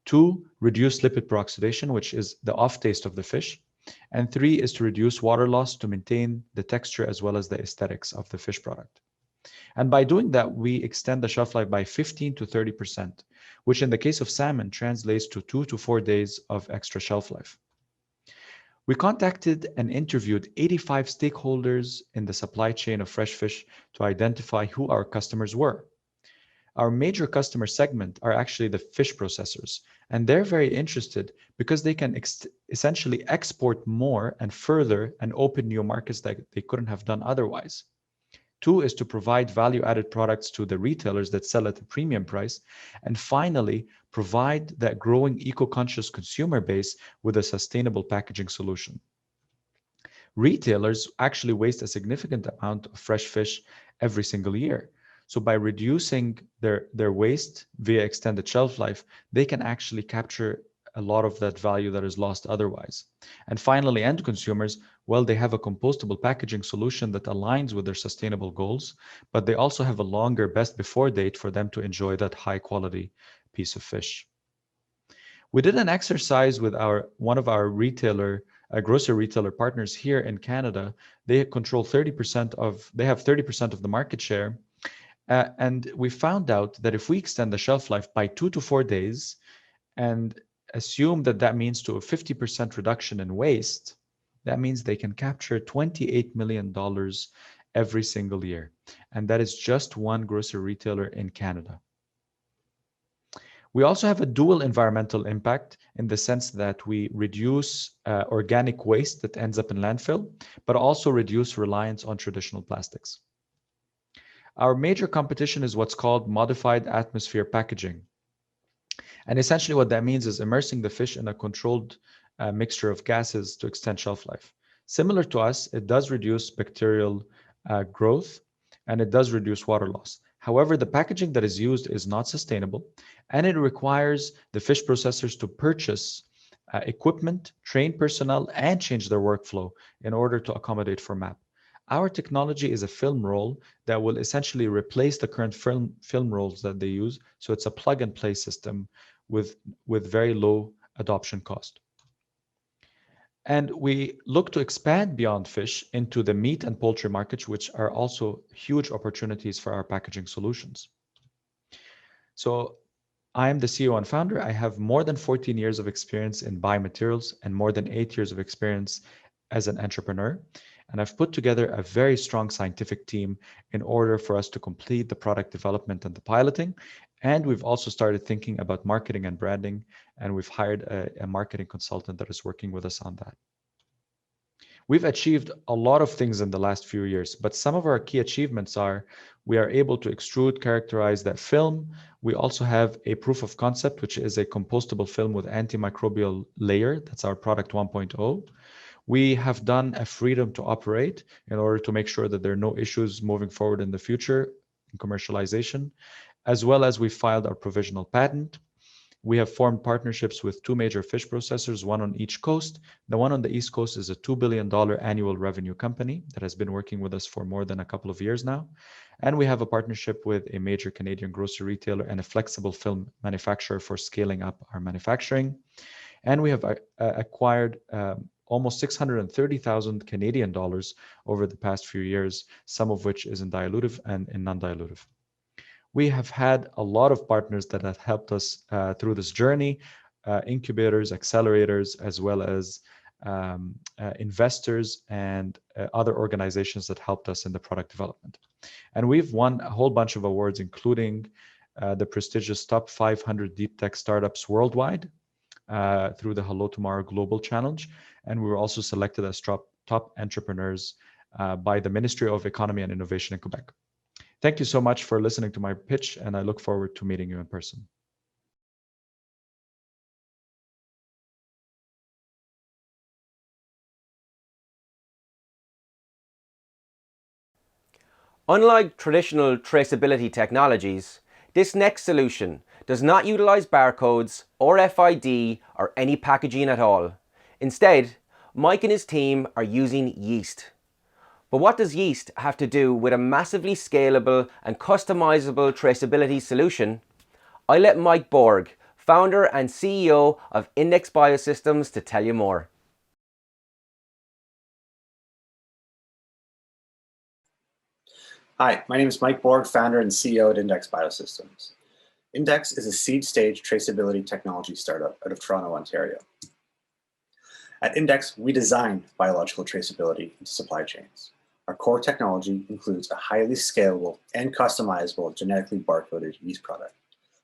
Two, reduce lipid peroxidation, which is the off taste of the fish. And three is to reduce water loss to maintain the texture as well as the aesthetics of the fish product. And by doing that, we extend the shelf life by 15 to 30%, which in the case of salmon translates to 2 to 4 days of extra shelf life. We contacted and interviewed 85 stakeholders in the supply chain of fresh fish to identify who our customers were. Our major customer segment are actually the fish processors, and they're very interested because they can essentially export more and further and open new markets that they couldn't have done otherwise. Two is to provide value-added products to the retailers that sell at a premium price. And finally, provide that growing eco-conscious consumer base with a sustainable packaging solution. Retailers actually waste a significant amount of fresh fish every single year. So by reducing their waste via extended shelf life, they can actually capture a lot of that value that is lost otherwise. And finally, end consumers, well, they have a compostable packaging solution that aligns with their sustainable goals, but they also have a longer best before date for them to enjoy that high quality piece of fish. We did an exercise with one of our grocery retailer partners here in Canada. They control 30% they have 30% of the market share. And we found out that if we extend the shelf life by 2 to 4 days and assume that means to a 50% reduction in waste, that means they can capture $28 million every single year. And that is just one grocery retailer in Canada. We also have a dual environmental impact in the sense that we reduce organic waste that ends up in landfill, but also reduce reliance on traditional plastics. Our major competition is what's called modified atmosphere packaging. And essentially what that means is immersing the fish in a controlled mixture of gases to extend shelf life. Similar to us, it does reduce bacterial growth and it does reduce water loss. However, the packaging that is used is not sustainable and it requires the fish processors to purchase equipment, train personnel, and change their workflow in order to accommodate for MAP. Our technology is a film roll that will essentially replace the current film rolls that they use. So it's a plug and play system with very low adoption cost. And we look to expand beyond fish into the meat and poultry markets, which are also huge opportunities for our packaging solutions. So I am the CEO and founder. I have more than 14 years of experience in biomaterials and more than 8 years of experience as an entrepreneur. And I've put together a very strong scientific team in order for us to complete the product development and the piloting. And we've also started thinking about marketing and branding, and we've hired a marketing consultant that is working with us on that. We've achieved a lot of things in the last few years, but some of our key achievements are we are able to extrude, characterize that film. We also have a proof of concept, which is a compostable film with antimicrobial layer. That's our product 1.0. We have done a freedom to operate in order to make sure that there are no issues moving forward in the future in commercialization, as well as we filed our provisional patent. We have formed partnerships with 2 major fish processors, one on each coast. The one on the East Coast is a $2 billion annual revenue company that has been working with us for more than a couple of years now. And we have a partnership with a major Canadian grocery retailer and a flexible film manufacturer for scaling up our manufacturing. And we have acquired almost 630,000 Canadian dollars over the past few years, some of which is in dilutive and in non-dilutive. We have had a lot of partners that have helped us through this journey, incubators, accelerators, as well as investors and other organizations that helped us in the product development. And we've won a whole bunch of awards, including the prestigious top 500 deep tech startups worldwide through the Hello Tomorrow Global Challenge. And we were also selected as top entrepreneurs by the Ministry of Economy and Innovation in Quebec. Thank you so much for listening to my pitch, and I look forward to meeting you in person.
Unlike traditional traceability technologies, this next solution does not utilize barcodes or FID or any packaging at all. Instead, Mike and his team are using yeast. But what does yeast have to do with a massively scalable and customizable traceability solution? I let Mike Borg, founder and CEO of Index Biosystems, to tell you more.
Hi, my name is Mike Borg, founder and CEO at Index Biosystems. Index is a seed stage traceability technology startup out of Toronto, Ontario. At Index, we design biological traceability into supply chains. Our core technology includes a highly scalable and customizable genetically barcoded yeast product.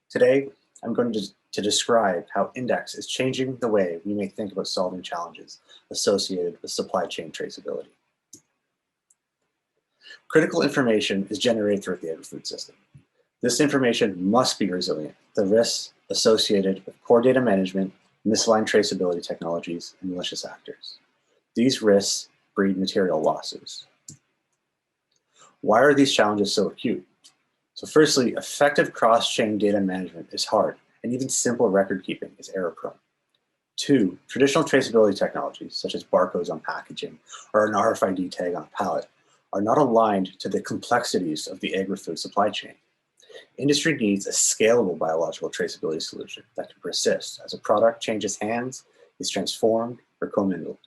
Today, I'm going to describe how Index is changing the way we may think about solving challenges associated with supply chain traceability. Critical information is generated throughout the agri-food system. This information must be resilient. The risks associated with poor data management, misaligned traceability technologies, and malicious actors. These risks breed material losses. Why are these challenges so acute? So firstly, effective cross-chain data management is hard, and even simple record keeping is error-prone. 2, traditional traceability technologies, such as barcodes on packaging or an RFID tag on a pallet, are not aligned to the complexities of the agri-food supply chain. Industry needs a scalable biological traceability solution that can persist as a product changes hands, is transformed, or commingled.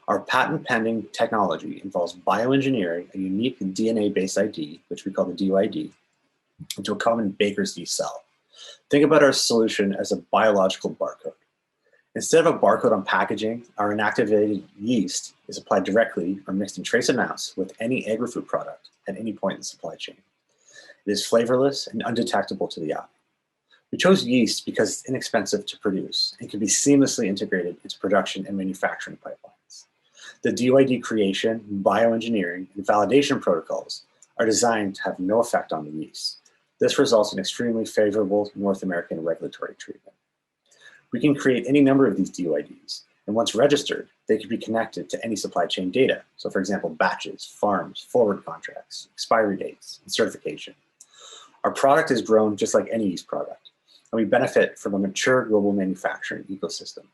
Our patent-pending technology involves bioengineering a unique DNA-based ID, which we call the DOID, into a common baker's yeast cell. Think about our solution as a biological barcode. Instead of a barcode on packaging, our inactivated yeast is applied directly or mixed in trace amounts with any agri-food product at any point in the supply chain. It is flavorless and undetectable to the eye. We chose yeast because it's inexpensive to produce and can be seamlessly integrated into production and manufacturing pipelines. The DOID creation, bioengineering, and validation protocols are designed to have no effect on the yeast. This results in extremely favorable North American regulatory treatment. We can create any number of these DOIDs, and once registered, they can be connected to any supply chain data. So for example, batches, farms, forward contracts, expiry dates, and certification. Our product is grown just like any yeast product, and we benefit from a mature global manufacturing ecosystem.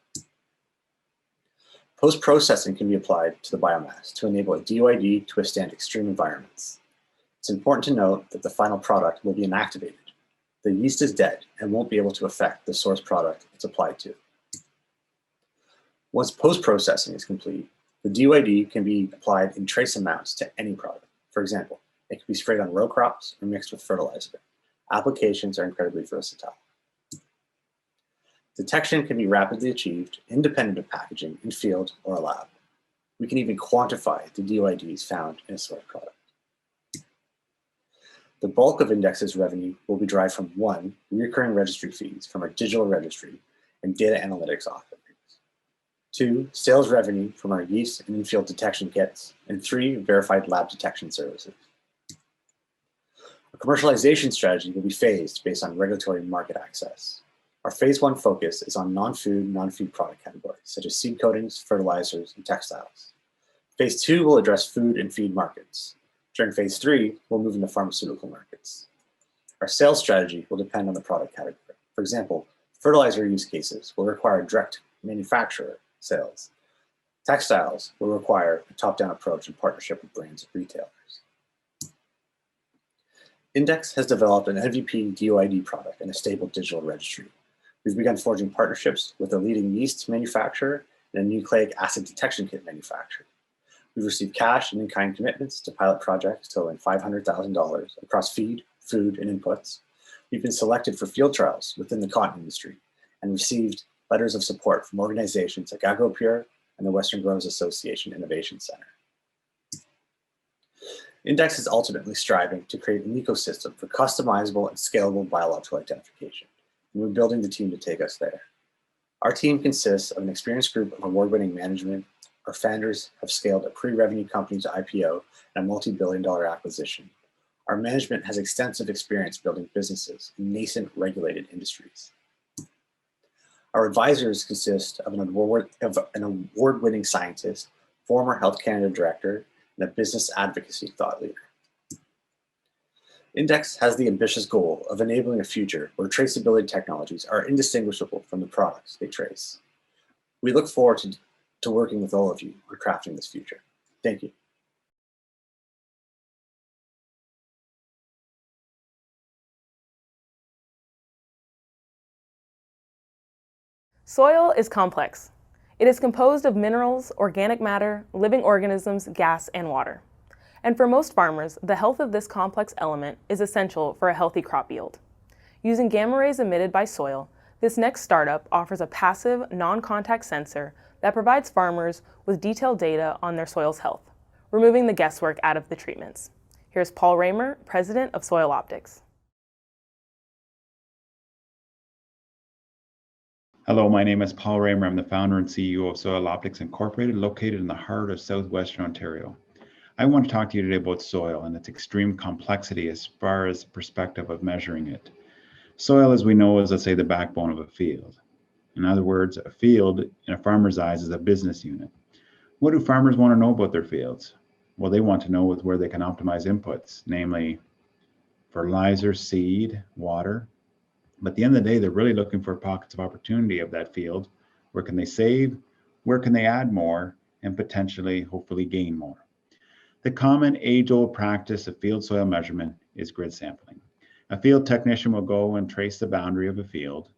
Post-processing can be applied to the biomass to enable a DOID to withstand extreme environments. It's important to note that the final product will be inactivated. The yeast is dead and won't be able to affect the source product it's applied to. Once post-processing is complete, the DOID can be applied in trace amounts to any product. For example, it can be sprayed on row crops or mixed with fertilizer. Applications are incredibly versatile. Detection can be rapidly achieved independent of packaging in field or a lab. We can even quantify the DOIDs found in a soil product. The bulk of Index's revenue will be derived from 1, recurring registry fees from our digital registry and data analytics offerings. 2, sales revenue from our yeast and in-field detection kits. And 3, verified lab detection services. Our commercialization strategy will be phased based on regulatory market access. Our phase 1 focus is on non-food, non-feed product categories, such as seed coatings, fertilizers, and textiles. Phase 2 will address food and feed markets. During phase 3, we'll move into pharmaceutical markets. Our sales strategy will depend on the product category. For example, fertilizer use cases will require direct manufacturer sales. Textiles will require a top-down approach in partnership with brands and retailers. Index has developed an MVP DOID product and a stable digital registry. We've begun forging partnerships with a leading yeast manufacturer and a nucleic acid detection kit manufacturer. We've received cash and in-kind commitments to pilot projects totaling $500,000 across feed, food, and inputs. We've been selected for field trials within the cotton industry and received letters of support from organizations like AgroPure and the Western Growers Association Innovation Center. Index is ultimately striving to create an ecosystem for customizable and scalable biological identification, and we're building the team to take us there. Our team consists of an experienced group of award-winning management. Our founders have scaled a pre-revenue company to IPO and a multi-billion-dollar acquisition. Our management has extensive experience building businesses in nascent regulated industries. Our advisors consist of an award-winning scientist, former Health Canada director, and a business advocacy thought leader. Index has the ambitious goal of enabling a future where traceability technologies are indistinguishable from the products they trace. We look forward to working with all of you on crafting this future. Thank you.
Soil is complex. It is composed of minerals, organic matter, living organisms, gas, and water. And for most farmers, the health of this complex element is essential for a healthy crop yield. Using gamma rays emitted by soil, this next startup offers a passive, non-contact sensor that provides farmers with detailed data on their soil's health, removing the guesswork out of the treatments. Here's Paul Raymer, president of SoilOptix.
Hello, my name is Paul Raymer. I'm the founder and CEO of SoilOptix Incorporated, located in the heart of southwestern Ontario. I want to talk to you today about soil and its extreme complexity as far as the perspective of measuring it. Soil, as we know, is, let's say, the backbone of a field. In other words, a field, in a farmer's eyes, is a business unit. What do farmers want to know about their fields? Well, they want to know where they can optimize inputs, namely fertilizer, seed, water. But at the end of the day, they're really looking for pockets of opportunity of that field. Where can they save? Where can they add more? And potentially, hopefully, gain more. The common age-old practice of field soil measurement is grid sampling. A field technician will go and trace the boundary of a field,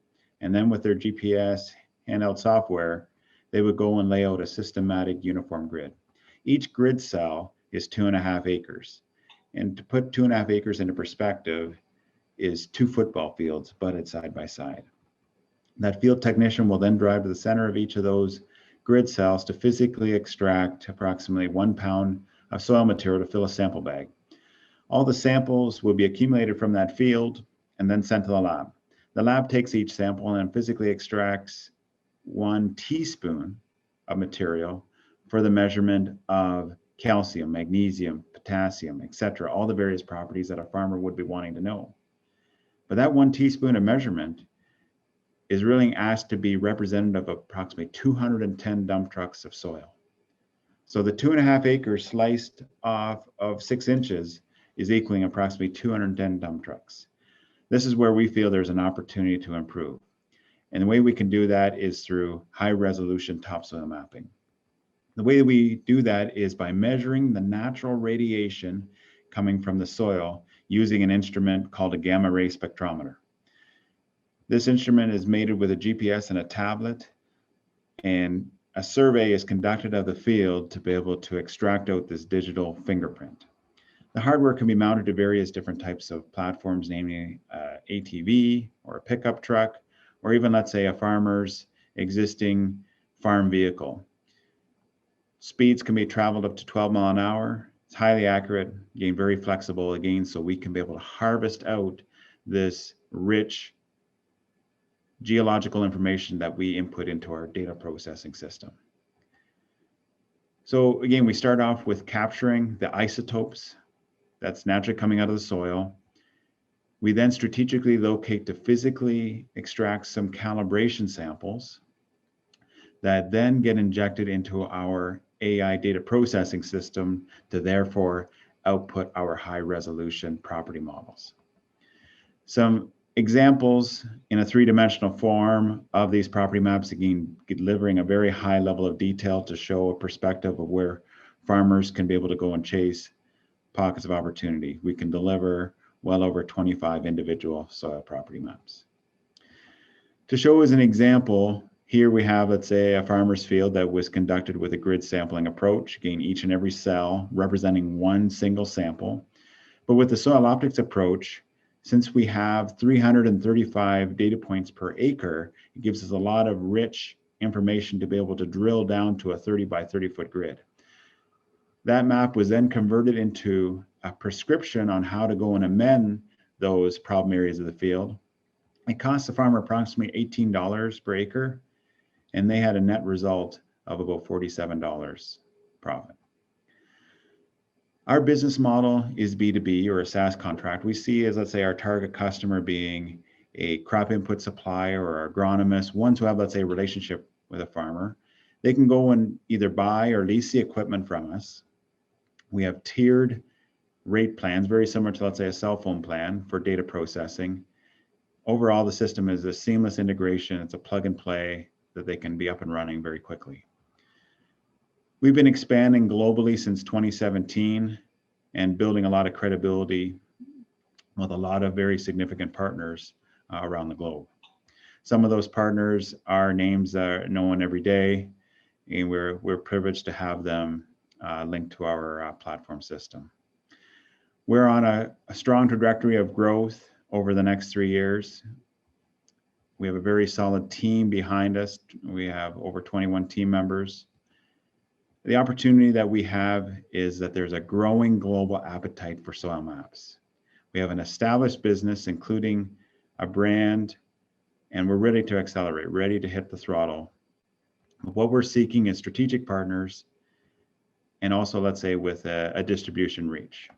and then with their GPS handheld software, they would go and lay out a systematic uniform grid. Each grid cell is 2.5 acres. And to put 2.5 acres into perspective is 2 football fields butted side by side. That field technician will then drive to the center of each of those grid cells to physically extract approximately 1 pound of soil material to fill a sample bag. All the samples will be accumulated from that field and then sent to the lab. The lab takes each sample and physically extracts 1 teaspoon of material for the measurement of calcium, magnesium, potassium, etc., all the various properties that a farmer would be wanting to know. But that 1 teaspoon of measurement is really asked to be representative of approximately 210 dump trucks of soil. So the 2.5 acres sliced off of 6 inches is equaling approximately 210 dump trucks. This is where we feel there's an opportunity to improve. And the way we can do that is through high resolution topsoil mapping. The way we do that is by measuring the natural radiation coming from the soil using an instrument called a gamma ray spectrometer. This instrument is mated with a GPS and a tablet, and a survey is conducted of the field to be able to extract out this digital fingerprint. The hardware can be mounted to various different types of platforms, namely ATV or a pickup truck, or even, let's say, a farmer's existing farm vehicle. Speeds can be traveled up to 12 miles an hour. It's highly accurate, again, very flexible, again, so we can be able to harvest out this rich geological information that we input into our data processing system. So again, we start off with capturing the isotopes that's naturally coming out of the soil. We then strategically locate to physically extract some calibration samples that then get injected into our AI data processing system to therefore output our high resolution property models. Some examples in a three-dimensional form of these property maps, again, delivering a very high level of detail to show a perspective of where farmers can be able to go and chase pockets of opportunity. We can deliver well over 25 individual soil property maps. To show as an example, here we have, let's say, a farmer's field that was conducted with a grid sampling approach, again, each and every cell representing one single sample. But with the SoilOptix approach, since we have 335 data points per acre, it gives us a lot of rich information to be able to drill down to a 30 by 30 foot grid. That map was then converted into a prescription on how to go and amend those problem areas of the field. It cost the farmer approximately $18 per acre, and they had a net result of about $47 profit. Our business model is B2B, or a SaaS contract. We see as, let's say, our target customer being a crop input supplier or agronomist, ones who have, let's say, a relationship with a farmer. They can go and either buy or lease the equipment from us. We have tiered rate plans, very similar to, let's say, a cell phone plan for data processing. Overall, the system is a seamless integration. It's a plug and play that they can be up and running very quickly. We've been expanding globally since 2017 and building a lot of credibility with a lot of very significant partners around the globe. Some of those partners are names that are known every day, and we're privileged to have them linked to our platform system. We're on a strong trajectory of growth over the next 3 years. We have a very solid team behind us. We have over 21 team members. The opportunity that we have is that there's a growing global appetite for soil maps. We have an established business, including a brand, and we're ready to accelerate, ready to hit the throttle. What we're seeking is strategic partners and also, let's say, with a distribution reach.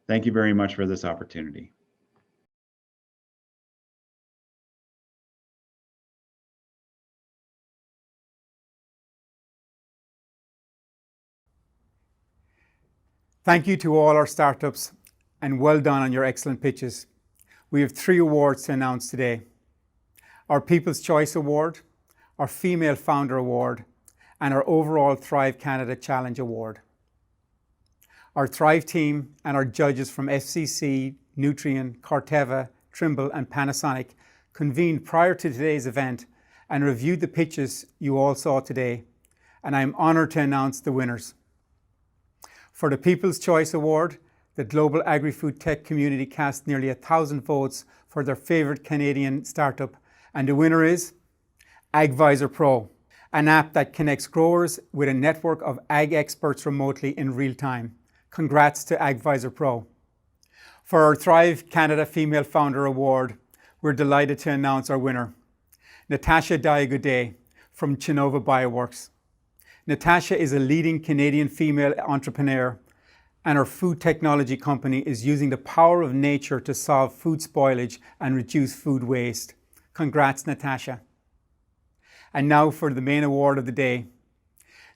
Thank you very much for this opportunity.
Thank you to all our startups, and well done on your excellent pitches. We have 3 awards to announce today: our People's Choice Award, our Female Founder Award, and our overall Thrive Canada Challenge Award. Our Thrive team and our judges from FCC, Nutrien, Corteva, Trimble, and Panasonic convened prior to today's event and reviewed the pitches you all saw today, and I am honored to announce the winners. For the People's Choice Award, the global agri-food tech community cast nearly 1,000 votes for their favorite Canadian startup, and the winner is AGvisorPRO, an app that connects growers with a network of ag experts remotely in real time. Congrats to AGvisorPRO. For our Thrive Canada Female Founder Award, we're delighted to announce our winner, Natasha Diagoday from Chinova Bioworks. Natasha is a leading Canadian female entrepreneur, and her food technology company is using the power of nature to solve food spoilage and reduce food waste. Congrats, Natasha. And now for the main award of the day.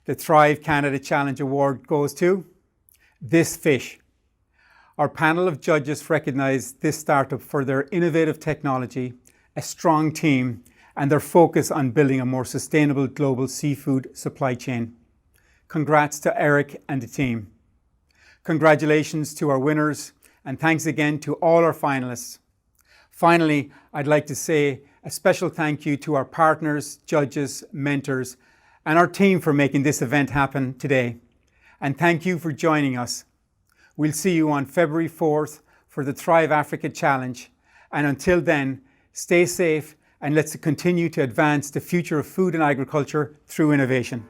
The Thrive Canada Challenge Award goes to ThisFish. Our panel of judges recognized this startup for their innovative technology, a strong team, and their focus on building a more sustainable global seafood supply chain. Congrats to Eric and the team. Congratulations to our winners, and thanks again to all our finalists. Finally, I'd like to say a special thank you to our partners, judges, mentors, and our team for making this event happen today. And thank you for joining us. We'll see you on February 4th for the Thrive Africa Challenge. And until then, stay safe, and let's continue to advance the future of food and agriculture through innovation.